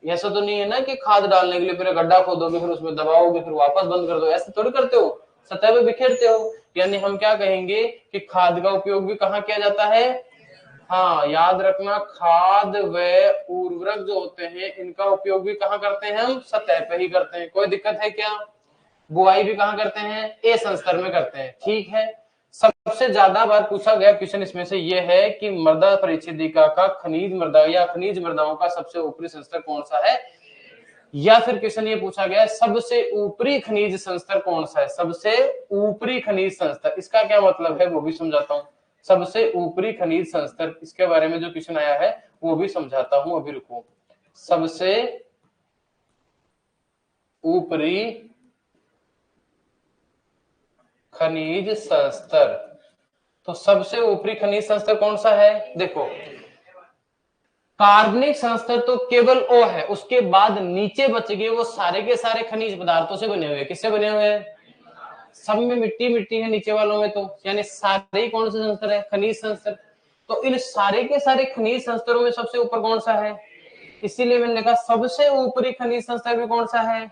A: ऐसा तो नहीं है ना कि खाद डालने के लिए फिर गड्ढा खोदोगे, फिर उसमें दबाओगे, फिर वापस बंद कर दो, ऐसे थोड़ी करते हो, सतह पे बिखेरते हो। यानी हम क्या कहेंगे कि खाद का उपयोग भी कहाँ किया जाता है? हाँ, याद रखना, खाद व उर्वरक जो होते हैं इनका उपयोग भी कहाँ करते हैं? हम सतह पे ही करते हैं। कोई दिक्कत है क्या? बुआई भी कहाँ करते हैं? ए संस्तर में करते हैं। ठीक है। सबसे ज्यादा बार पूछा गया क्वेश्चन इसमें से ये है कि मृदा परिच्छेदिका का खनिज मृदा या खनिज मृदाओं का सबसे ऊपरी संस्तर कौन सा है? या फिर क्वेश्चन ये पूछा गया है सबसे ऊपरी खनिज संस्तर कौन सा है? सबसे ऊपरी खनिज संस्तर, इसका क्या मतलब है वो भी समझाता हूँ। सबसे ऊपरी खनिज संस्तर, इसके बारे में जो क्वेश्चन आया है वो भी समझाता हूँ। अभी रुको। सबसे ऊपरी खनिज संस्तर, तो सबसे ऊपरी खनिज संस्तर कौन सा है? देखो, कार्बनिक संस्तर तो केवल O है, उसके बाद नीचे बच गए वो सारे के सारे खनिज पदार्थों से बने हुए। किससे बने हुए हैं? सब में मिट्टी मिट्टी है नीचे वालों में, तो यानी सारे ही कौन से संस्तर है? खनिज संस्तर। तो इन सारे के सारे खनिज संस्तरों में सबसे ऊपर कौन सा है? इसीलिए मैंने कहा सबसे ऊपरी खनिज संस्तर भी कौन सा है?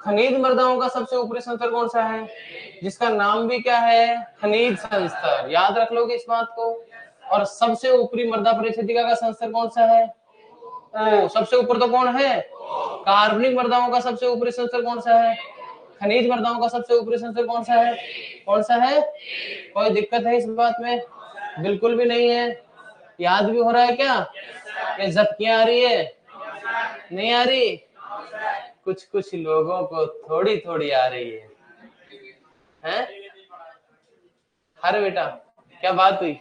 A: खनिज मृदाओं का सबसे ऊपरी संस्तर कौन सा है? जिसका नाम भी क्या है? खनिज संस्तर। याद रख लोगे इस बात को। और सबसे ऊपरी मृदा परिच्छेदिका का संस्तर कौन सा है? ओ, सबसे ऊपर तो कौन है? कार्बनिक मृदाओं का सबसे ऊपरी संस्तर कौन सा है? खनिज मृदाओं का सबसे ऊपरी संस्तर कौन सा है? कौन सा है? कोई दिक्कत है इस बात में? बिल्कुल भी नहीं है। याद भी हो रहा है क्या? ये झपकियां आ रही है? नहीं आ रही? कुछ कुछ लोगों को थोड़ी थोड़ी आ रही है, हैं? अरे बेटा, क्या बात हुई?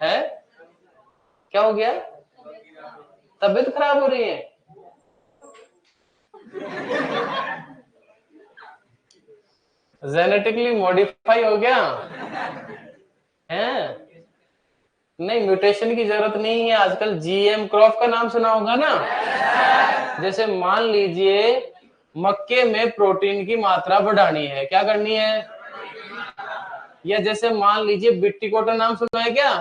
A: है? क्या हो गया? तबीयत खराब हो रही है? जेनेटिकली मॉडिफाई हो गया है? नहीं, म्यूटेशन की जरूरत नहीं है। आजकल जीएम क्रॉप का नाम सुना होगा ना। जैसे मान लीजिए मक्के में प्रोटीन की मात्रा बढ़ानी है, क्या करनी है? या जैसे मान लीजिए बीटी कॉटन नाम सुना है क्या?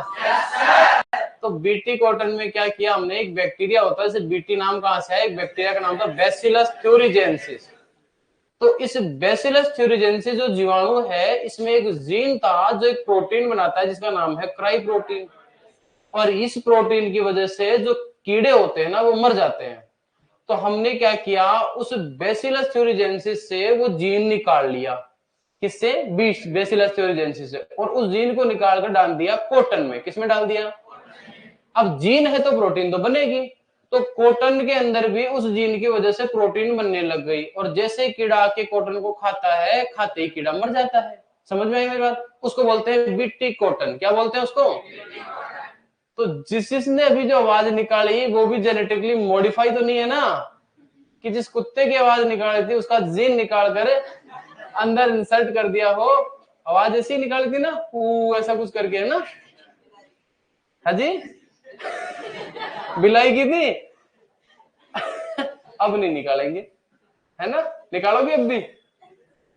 A: तो बीटी कॉटन में क्या किया हमने, एक बैक्टीरिया होता है, जैसे बीटी नाम कहां से है? एक बैक्टीरिया का नाम था बैसिलस थ्यूरिजेंसिस। तो इस बैसिलस थ्यूरिजेंसिस जो जीवाणु है, इसमें एक जीन था जो एक प्रोटीन बनाता है जिसका नाम है क्राई प्रोटीन। और इस प्रोटीन की वजह से जो कीड़े होते हैं ना वो मर जाते हैं। तो हमने क्या किया, उस बैसिलस थ्यूरिजेंसिस से वो जीन निकाल लिया। किससे? बैसिलस थ्यूरिजेंसिस से। और उस जीन को निकाल कर डाल दिया कॉटन में। किसमें डाल दिया? अब जीन है तो प्रोटीन तो बनेगी, तो कॉटन के अंदर भी उस जीन की वजह से प्रोटीन बनने लग गई, और जैसे कीड़ा आके कॉटन को खाता है, खाते ही कीड़ा मर जाता है। समझ में आई मेरी बात? उसको बोलते हैं बीटी कॉटन। क्या बोलते हैं उसको? तो जिसने अभी जो आवाज निकाली वो भी जेनेटिकली मॉडिफाई तो नहीं है ना, कि जिस कुत्ते की आवाज निकाली थी उसका जीन निकाल कर अंदर इंसर्ट कर दिया हो, आवाज ऐसी निकाली थी ना, ऐसा कुछ करके, है ना? हाँ जी, बिलाई की थी। अब नहीं निकालेंगे, है ना? निकालोगे अब भी?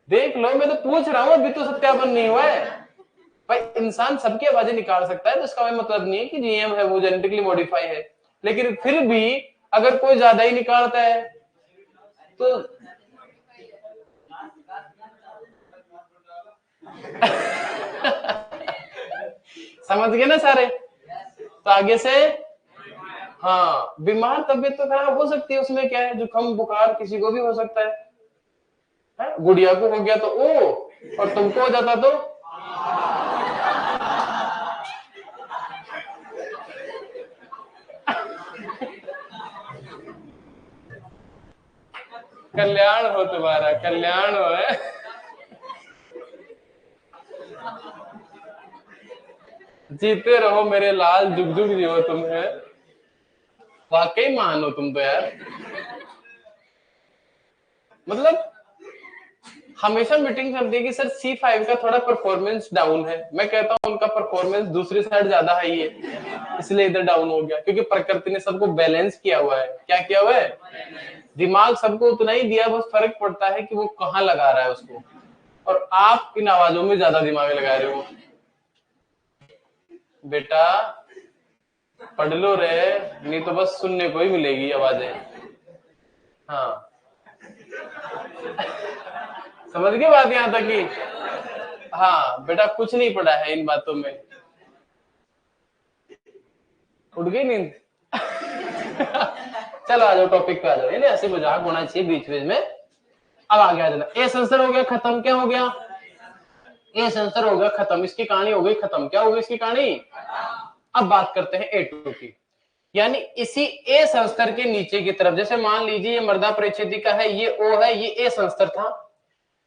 A: देख लो, मैं तो पूछ रहा हूँ, अभी तो सत्यापन नहीं हुआ है भाई। इंसान सबकी आवाजें निकाल सकता है, तो इसका मतलब नहीं है कि जीएम है वो जेनेटिकली मॉडिफाई है, लेकिन फिर भी अगर कोई ज्यादा ही निकालता है तो समझ गए ना सारे? तो आगे से, हाँ, बीमार तबीयत तो खराब हो सकती है, उसमें क्या है, जुकाम बुखार किसी को भी हो सकता है? गुड़िया को हो गया तो ओ, और तुमको हो जाता तो कल्याण हो तुम्हारा, कल्याण हो। है जीते रहो मेरे लाल, जुग जुग जियो तुम। है वाकई महान हो तुम तो यार। मतलब हमेशा मीटिंग चलती है कि सर C5 का थोड़ा परफॉर्मेंस डाउन है। मैं कहता हूं उनका परफॉर्मेंस दूसरी साइड ज्यादा हाई है, इसलिए इधर डाउन हो गया, क्योंकि प्रकृति ने सबको बैलेंस किया हुआ है। क्या किया हुआ है? दिमाग सबको उतना ही दिया, बस फर्क पड़ता है कि वो कहाँ लगा रहा है उसको। और आप इन आवाजों में ज्यादा दिमाग लगा रहे हो। बेटा पढ़ लो रे, नहीं तो बस सुनने को ही मिलेगी आवाजें। हाँ, समझ गए बात यहां तक की? हाँ बेटा, कुछ नहीं पड़ा है इन बातों में। उठ गई नींद? चलो आ जाओ, टॉपिक पे आ जाओ। इन्हें ऐसे मजाक होना चाहिए बीच बीच में। अब आगे आ जाना। ए सेंसर हो गया खत्म। क्या हो गया? ए सेंसर हो गया खत्म, इसकी कहानी हो गई खत्म। क्या हो गई इसकी कहानी? अब बात करते हैं A2 की। यानी इसी ए संस्तर के नीचे की तरफ, जैसे मान लीजिए ये मृदा परिच्छेदिका है, ये O है, ये ए संस्तर था।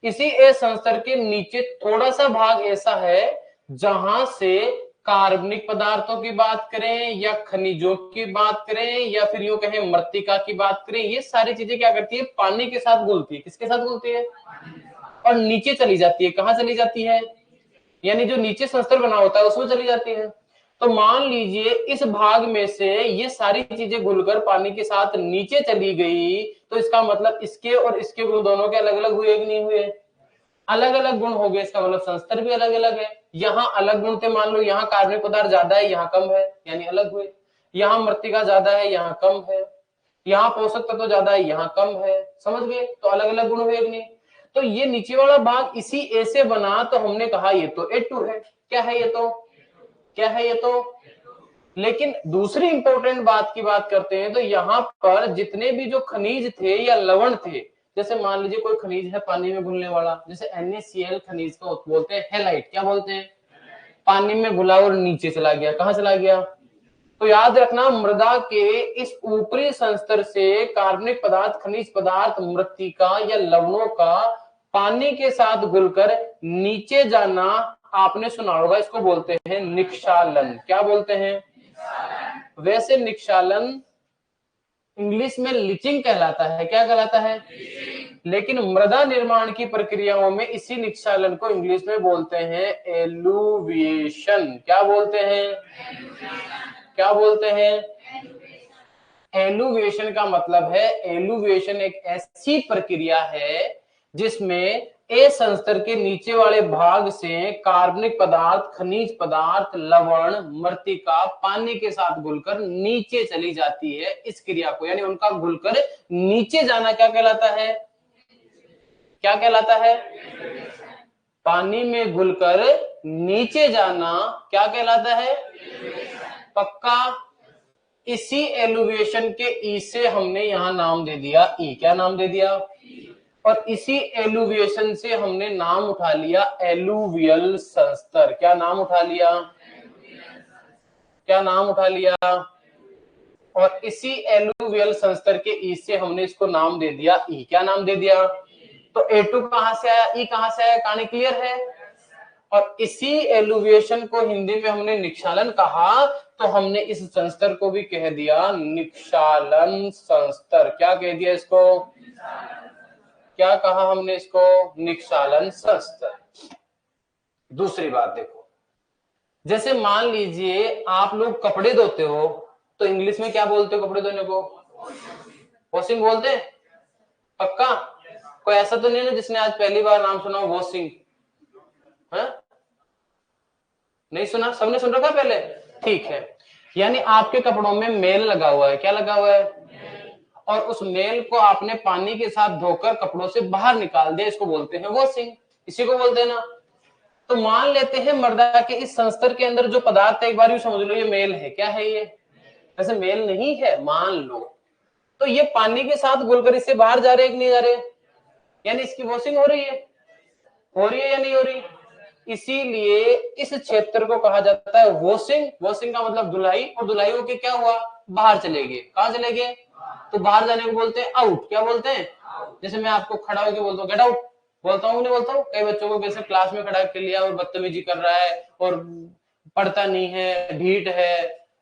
A: इसी ए संस्तर के नीचे थोड़ा सा भाग ऐसा है जहां से कार्बनिक पदार्थों की बात करें या खनिजों की बात करें या फिर यूं कहें मृत्तिका की बात करें, ये सारी चीजें क्या करती है? पानी के साथ घुलती है। किसके साथ घुलती है? और नीचे चली जाती है। कहां चली जाती है? यानी जो नीचे संस्तर बना होता है उसमें चली जाती है। तो मान लीजिए इस भाग में से ये सारी चीजें घुलकर पानी के साथ नीचे चली गई, तो इसका मतलब इसके और इसके गुण दोनों के अलग अलग हुए कि नहीं हुए? अलग अलग गुण हो गए, इसका मतलब संस्तर भी अलग अलग है। यहाँ अलग गुण थे, मान लो यहाँ कार्बनिक पदार्थ ज्यादा है, यहाँ कम है, यानी अलग हुए। यहाँ मृत्तिका ज्यादा है, यहाँ कम है। यहाँ पोषक तत्व ज्यादा है, यहाँ कम है। समझ गए? तो अलग अलग गुण हुए कि नहीं? तो ये नीचे वाला भाग इसी ए से बना, तो हमने कहा ये तो A2 है। क्या है ये तो? क्या है ये तो? लेकिन दूसरी इंपॉर्टेंट बात की बात करते हैं, तो यहाँ पर जितने भी जो खनिज थे या लवण थे, जैसे मान लीजिए कोई खनिज है पानी में घुलने वाला, जैसे NaCl खनिज को बोलते हैं हैलाइट। क्या बोलते हैं? पानी में घुला और नीचे चला गया। कहां चला गया? तो याद रखना, मृदा के इस ऊपरी संस्तर से कार्बनिक पदार्थ, खनिज पदार्थ, मृत्तिका या लवणों का पानी के साथ घुलकर नीचे जाना आपने सुना होगा, इसको बोलते हैं निक्षालन। क्या बोलते हैं? वैसे निक्षालन इंग्लिश में लिचिंग कहलाता है। क्या कहलाता है? लेकिन मृदा निर्माण की प्रक्रियाओं में इसी निक्षालन को इंग्लिश में बोलते हैं एलुविएशन। क्या बोलते हैं? क्या बोलते हैं? एलुविएशन का मतलब है, एलुविएशन एक ऐसी प्रक्रिया है जिसमें ए संस्तर के नीचे वाले भाग से कार्बनिक पदार्थ, खनिज पदार्थ, लवण, मृत्तिका पानी के साथ घुलकर नीचे चली जाती है। इस क्रिया को, यानी उनका घुलकर नीचे जाना क्या कहलाता है? क्या कहलाता है? पानी में घुलकर नीचे जाना क्या कहलाता है? पक्का? इसी एलुविएशन के ई से हमने यहां नाम दे दिया ई। क्या नाम दे दिया? और इसी एलुविएशन से हमने नाम उठा लिया एलुवियल संस्तर। क्या नाम उठा लिया? क्या नाम उठा लिया? और इसी एलुवियल संस्तर के ई से हमने इसको नाम दे दिया ई। क्या नाम दे दिया? तो A2 कहां से आया, ई कहां से आया? कहानी क्लियर है? और इसी एलुविएशन को हिंदी में हमने निक्षालन कहा, तो हमने इस संस्तर को भी कह दिया निक्षालन संस्तर। क्या कह दिया इसको? क्या कहा हमने इसको? निक्षालन संस्तर। दूसरी बात देखो, जैसे मान लीजिए आप लोग कपड़े धोते हो, तो इंग्लिश में क्या बोलते हो कपड़े धोने को? वॉशिंग बोलते हैं? पक्का? कोई ऐसा तो नहीं ना जिसने आज पहली बार नाम सुना हो वॉशिंग? नहीं सुना? सबने सुन रखा पहले? ठीक है। यानी आपके कपड़ों में मेल लगा हुआ है। क्या लगा हुआ है? और उस मेल को आपने पानी के साथ धोकर कपड़ों से बाहर निकाल दिया, इसको बोलते हैं वॉशिंग। इसी को बोलते हैं ना। तो मान लेते हैं मर्दा के इस संस्तर के अंदर जो पदार्थ है, एक बार यूं समझ लो ये मेल है। क्या है ये? वैसे मेल नहीं है मान लो, तो ये पानी के साथ घुलकर इससे बाहर जा रहे हैं कि नहीं जा रहे? यानी इसकी वॉशिंग हो रही है? हो रही है या नहीं हो रही? इसीलिए इस क्षेत्र को कहा जाता है वॉशिंग। वॉशिंग का मतलब धुलाई, और धुलाई होके क्या हुआ? बाहर चले गए। कहां चले गए? तो बाहर जाने को बोलते हैं आउट। क्या बोलते हैं? जैसे मैं आपको खड़ा होकर बोलता हूँ गेट आउट, बोलता हूँ नहीं बोलता हूँ? कई बच्चों को कैसे क्लास में खड़ा कर लिया और बदतमीजी कर रहा है और पढ़ता नहीं है, ढीठ है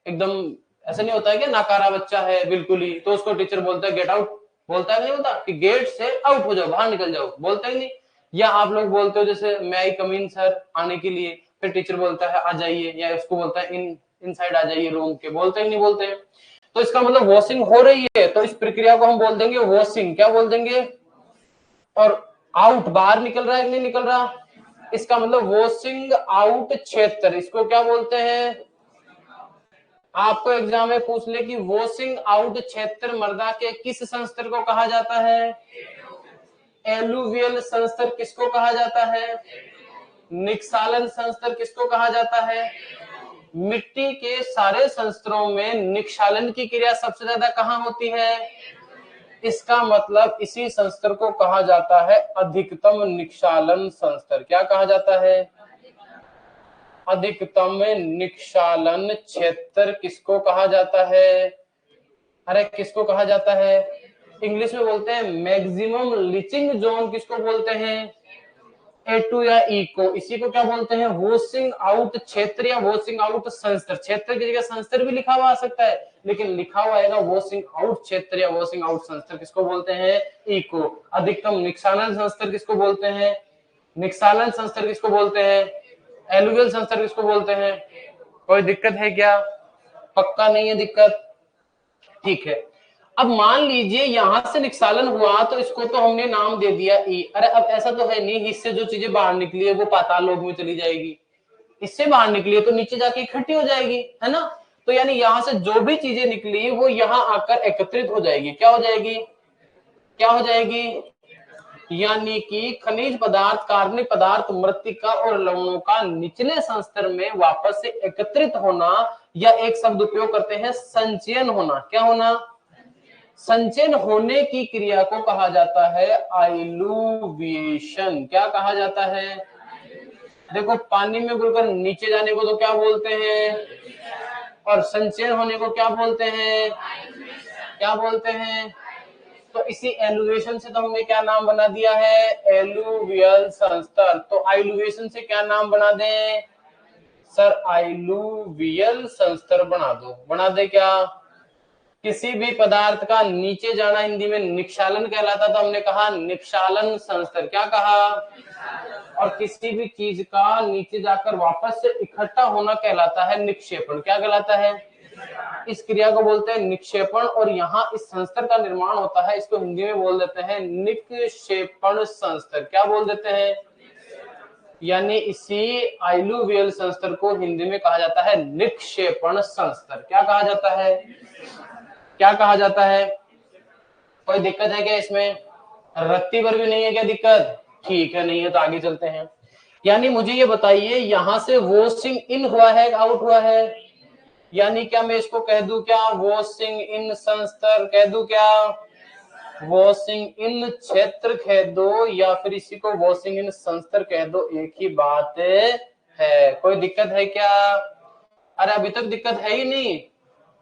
A: एकदम, ऐसा नहीं होता है कि नाकारा बच्चा है बिल्कुल ही, तो उसको टीचर बोलता है गेट आउट। बोलता है नहीं बोलता कि गेट से आउट हो जाओ, बाहर निकल जाओ? बोलता ही नहीं। या आप लोग बोलते हो जैसे मैं आई कम इन सर, आने के लिए, फिर टीचर बोलता है आ जाइए, या उसको बोलता है इनसाइड आ जाइए रूम के? बोलते ही नहीं बोलते हैं। तो इसका मतलब वॉशिंग हो रही है, तो इस प्रक्रिया को हम बोल देंगे वॉशिंग। क्या बोल देंगे? और आउट बाहर निकल रहा है कि नहीं निकल रहा, इसका मतलब वॉशिंग आउट क्षेत्र, इसको क्या बोलते हैं? आपको एग्जाम में पूछ ले कि वॉशिंग आउट क्षेत्र मर्दा के किस संस्तर को कहा जाता है? एलुवियल संस्तर किसको कहा जाता है? निक्षालन संस्तर किसको कहा जाता है? मिट्टी के सारे संस्तरों में निक्षालन की क्रिया सबसे ज्यादा कहां होती है? इसका मतलब इसी संस्तर को कहा जाता है अधिकतम निक्षालन संस्तर। क्या कहा जाता है? अधिकतम निक्षालन क्षेत्र किसको कहा जाता है? अरे किसको कहा जाता है? इंग्लिश में बोलते हैं मैक्सिमम लीचिंग जोन। किसको बोलते हैं? A2 या ई को। इसी को क्या बोलते हैं? वॉशिंग आउट क्षेत्र या वॉशिंग आउट संस्तर। क्षेत्र की जगह संस्तर भी लिखा हुआ आ सकता है, लेकिन लिखा हुआ आएगा वॉशिंग आउट क्षेत्र या वॉशिंग आउट संस्तर। किसको बोलते हैं? ई को। अधिकतम निक्षालन संस्तर किसको बोलते हैं? निक्षालन संस्तर किसको बोलते हैं? एलुवियल संस्तर किसको बोलते हैं? कोई दिक्कत है क्या? पक्का नहीं है दिक्कत? ठीक है। अब मान लीजिए यहां से निक्षालन हुआ, तो इसको तो हमने नाम दे दिया ई। अरे अब ऐसा तो है नहीं इससे जो चीजें बाहर निकली है वो पाताल लोक में चली जाएगी, इससे बाहर निकली है तो नीचे जाके इकट्ठी हो जाएगी, है ना? तो यानी यहां से जो भी चीजें निकली वो यहां आकर एकत्रित हो जाएगी। क्या हो जाएगी? क्या हो जाएगी? यानी कि खनिज पदार्थ, कार्बनिक पदार्थ, मृत्तिका और लवणों का निचले संस्तर में वापस से एकत्रित होना, या एक शब्द उपयोग करते हैं संचयन होना। क्या होना? संचयन होने की क्रिया को कहा जाता है आइलुविएशन। क्या कहा जाता है? देखो पानी में घुलकर नीचे जाने को तो क्या बोलते हैं? और संचयन होने को क्या बोलते हैं? क्या बोलते हैं? तो इसी एलुविएशन से तो हमने क्या नाम बना दिया है? एलुवियल संस्तर। तो आइलुविएशन से क्या नाम बना दें सर? आइलुवियल संस्तर बना दो। बना दे क्या? किसी भी पदार्थ का नीचे जाना हिंदी में निक्षालन कहलाता, तो हमने कहा निक्षालन संस्तर। क्या कहा? और किसी भी चीज का नीचे जाकर वापस से इकट्ठा होना कहलाता है निक्षेपण। क्या कहलाता है? इस क्रिया को बोलते हैं निक्षेपण। और यहाँ इस संस्तर का निर्माण होता है, इसको हिंदी में बोल देते हैं निक्षेपण संस्तर। क्या बोल देते हैं? यानी इसी आइलुवियल संस्तर को हिंदी में कहा जाता है निक्षेपण संस्तर। क्या कहा जाता है? क्या कहा जाता है? कोई दिक्कत है क्या इसमें? रत्ती भर भी नहीं है क्या दिक्कत? ठीक है, नहीं है तो आगे चलते हैं। यानी मुझे ये बताइए यहां से वॉशिंग इन हुआ है आउट हुआ है? यानी क्या मैं इसको कह दूं क्या वॉशिंग इन संस्तर कह दूं, क्या वॉशिंग इन क्षेत्र कह दो, या फिर इसी को वॉशिंग इन संस्तर कह दो, एक ही बात है। कोई दिक्कत है क्या? अरे अभी तक दिक्कत है ही नहीं।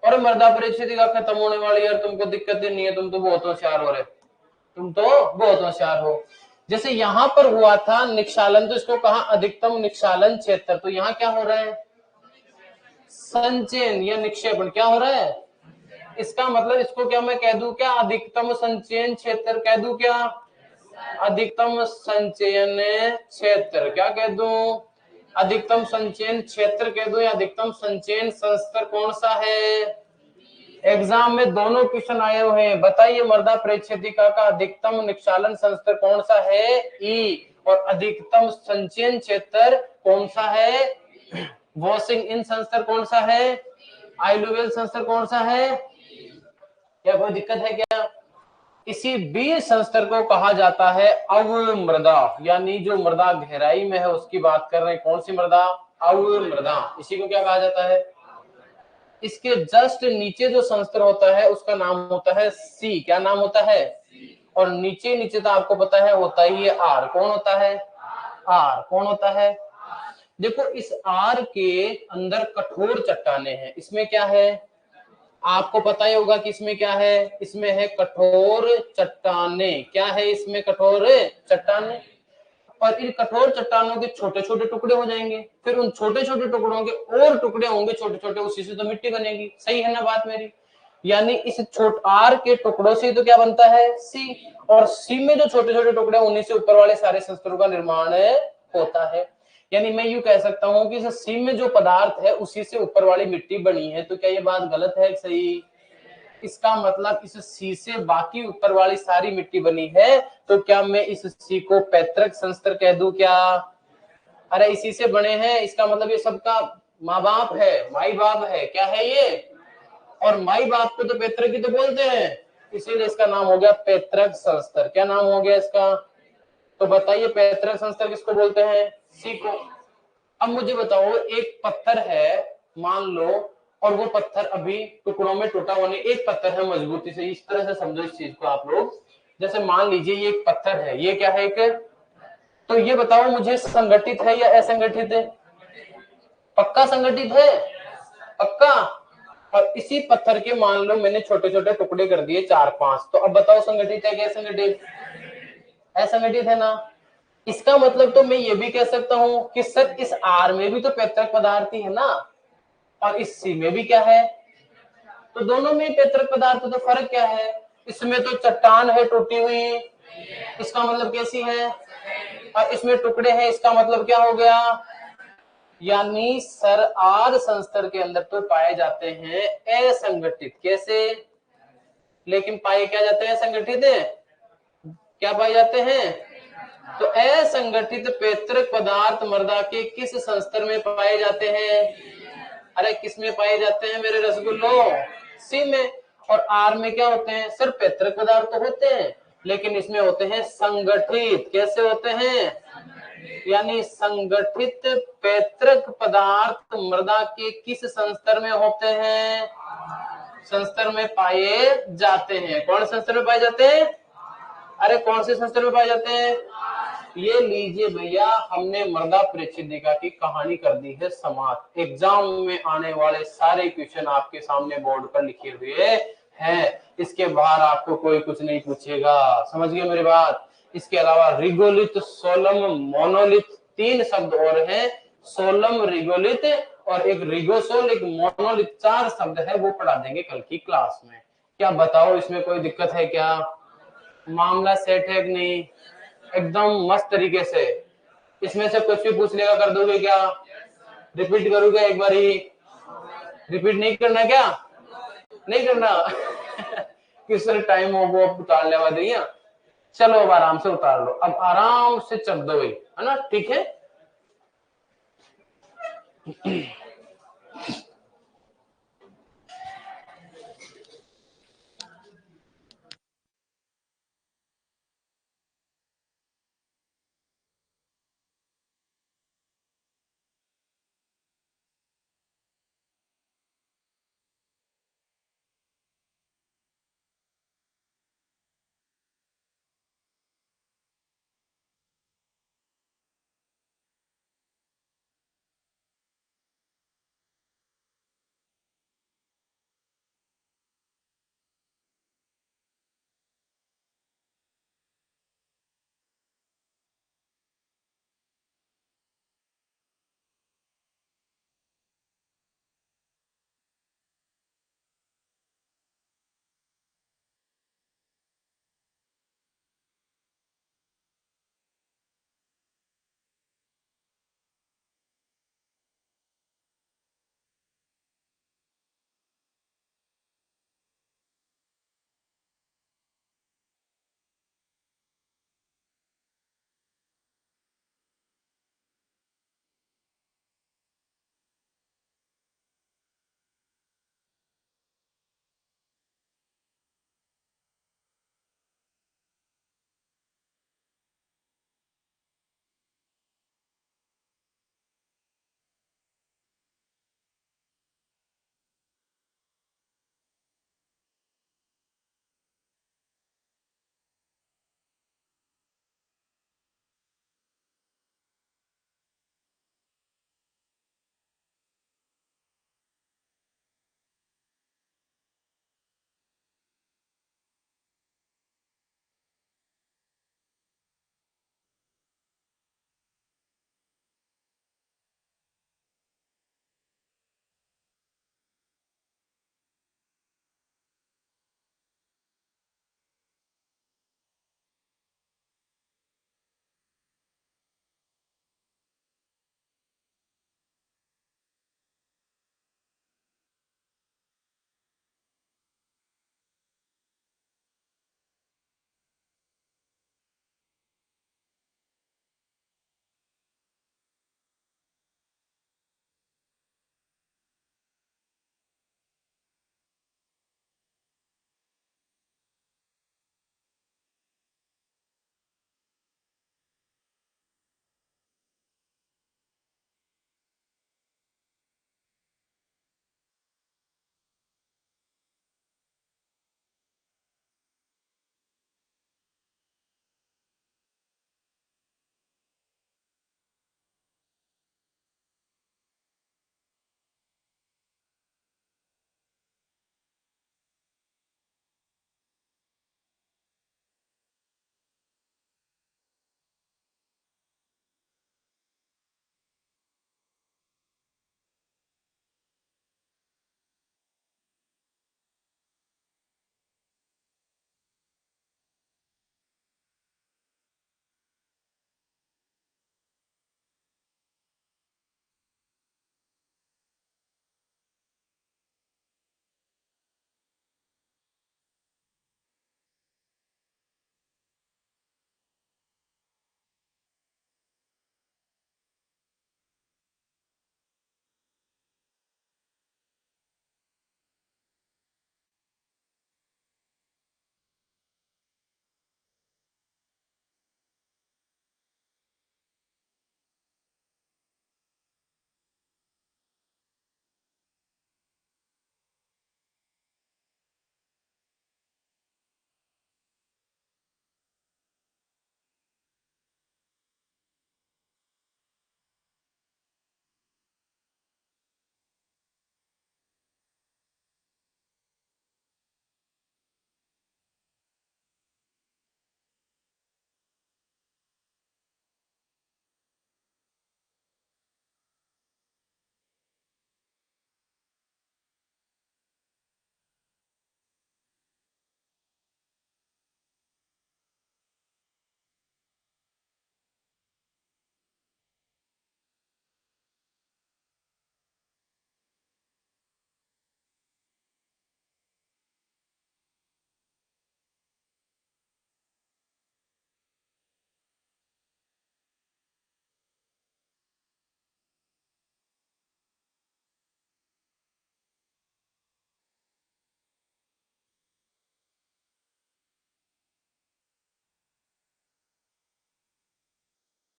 A: और मृदा परिस्थितिका खत्म होने वाली यार, तुमको दिक्कत ही नहीं है, तुम तो बहुत होशियार हो रहे, तुम तो बहुत होशियार हो। जैसे यहां पर हुआ था निक्षालन, तो इसको कहा अधिकतम निक्षालन क्षेत्र, तो यहाँ क्या हो रहा है, संचयन या निक्षेपण क्या हो रहा है, इसका मतलब इसको क्या मैं कह दूं, क्या अधिकतम संचयन क्षेत्र कह दूं, क्या अधिकतम संचयन क्षेत्र क्या कह दूं, अधिकतम संचयन क्षेत्र कह दूं, या अधिकतम संचयन संस्तर कौन सा है। एग्जाम में दोनों क्वेश्चन आए हुए हैं, बताइए मृदा परिस्थितिका का अधिकतम निक्षालन संस्तर कौन सा है, ई, और अधिकतम संचयन क्षेत्र कौन सा है, वॉशिंग इन संस्तर कौन सा है, आइलोवेल संस्तर कौन सा है, क्या कोई दिक्कत है क्या। इसी बीज संस्तर को कहा जाता है अवमृदा, यानी जो मृदा गहराई में है उसकी बात कर रहे हैं, कौन सी मृदा, अवमृदा, इसी को क्या कहा जाता है। इसके जस्ट नीचे जो संस्तर होता है उसका नाम होता है सी, क्या नाम होता है, और नीचे नीचे तो आपको पता है होता ही है आर, कौन होता है, आर कौन होता है। देखो इस आर के अंदर कठोर चट्टाने हैं, इसमें क्या है, आपको पता ही होगा कि इसमें क्या है, इसमें है कठोर चट्टाने, क्या है इसमें, कठोर चट्टाने, और इन कठोर चट्टानों के छोटे छोटे टुकड़े हो जाएंगे, फिर उन छोटे छोटे टुकड़ों के और टुकड़े होंगे छोटे छोटे, उसी से तो मिट्टी बनेगी, सही है ना बात मेरी। यानी इस आर के टुकड़ों से तो क्या बनता है, सी, और सी में जो छोटे छोटे टुकड़े उन्हीं से ऊपर वाले सारे संस्तरों का निर्माण होता है। यानी मैं यूं कह सकता हूं कि इस सी में जो पदार्थ है उसी से ऊपर वाली मिट्टी बनी है, तो क्या ये बात गलत है, सही। इसका मतलब इस सी से बाकी ऊपर वाली सारी मिट्टी बनी है, तो क्या मैं इस सी को पैतृक संस्तर कह दूं क्या, अरे इसी से बने हैं, इसका मतलब ये सबका माँ बाप है, माई बाप है, क्या है ये, और माई बाप को तो पैतृक ही तो बोलते हैं, इसीलिए इसका नाम हो गया पैतृक संस्तर, क्या नाम हो गया इसका। तो बताइए पैतृक संस्तर किसको बोलते हैं, सी को। अब मुझे बताओ एक पत्थर है मान लो, और वो पत्थर अभी टुकड़ों में टूटा हुआ नहीं, एक पत्थर है मजबूती से, इस तरह से समझो इस चीज को आप लोग, जैसे मान लीजिए ये एक पत्थर है, ये क्या है एक, तो ये बताओ मुझे संगठित है या असंगठित है, पक्का संगठित है, पक्का। और इसी पत्थर के मान लो मैंने छोटे छोटे टुकड़े कर दिए 4-5, तो अब बताओ संगठित है क्या असंगठित, असंगठित है ना। इसका मतलब तो मैं ये भी कह सकता हूं कि सर इस आर में भी तो पैतृक पदार्थ ही है ना, और इस सी में भी क्या है, तो दोनों में पैतृक पदार्थ, तो फर्क क्या है, इसमें तो चट्टान है टूटी हुई, इसका मतलब कैसी है, और इसमें टुकड़े हैं, इसका मतलब क्या हो गया। यानी सर आर संस्तर के अंदर तो पाए जाते हैं असंगठित, कैसे, लेकिन पाए क्या जाते हैं, संगठित है, क्या पाए जाते हैं, तो असंगठित पैतृक पदार्थ मृदा के किस संस्तर में पाए जाते हैं, अरे किस में पाए जाते हैं मेरे रसगुल्लो, सी में। और आर में क्या होते हैं, सिर्फ पैतृक पदार्थ तो होते हैं, लेकिन इसमें होते हैं संगठित, कैसे होते हैं, यानी संगठित पैतृक पदार्थ मृदा के किस संस्तर में होते हैं, संस्तर में पाए जाते हैं, कौन संस्तर में पाए जाते हैं, अरे कौन से संस्तर में पाए जाते हैं। ये लीजिए भैया, हमने मृदा परिच्छेदिका की कहानी कर दी है समाप्त। एग्जाम में आने वाले सारे क्वेश्चन आपके सामने बोर्ड पर लिखे हुए हैं, इसके बाहर आपको कोई कुछ नहीं पूछेगा, समझ गए मेरी बात। इसके अलावा रिगोलिथ, सोलम, मोनोलिथ, 3 शब्द और हैं, सोलम, रिगोलिथ और एक रिगोसोल, एक मोनोलिथ, 4 शब्द है, वो पढ़ा देंगे कल की क्लास में। क्या बताओ इसमें कोई दिक्कत है क्या, मामला सेट है कि नहीं, एकदम मस्त तरीके से। इसमें से कुछ भी पूछ लेगा कर दोगे क्या, रिपीट करोगे एक बार ही, रिपीट नहीं करना क्या, नहीं करना किस टाइम हो वो उतार लेवा दिया, चलो अब आराम से उतार लो, अब आराम से चल दो भाई, है ना, ठीक है।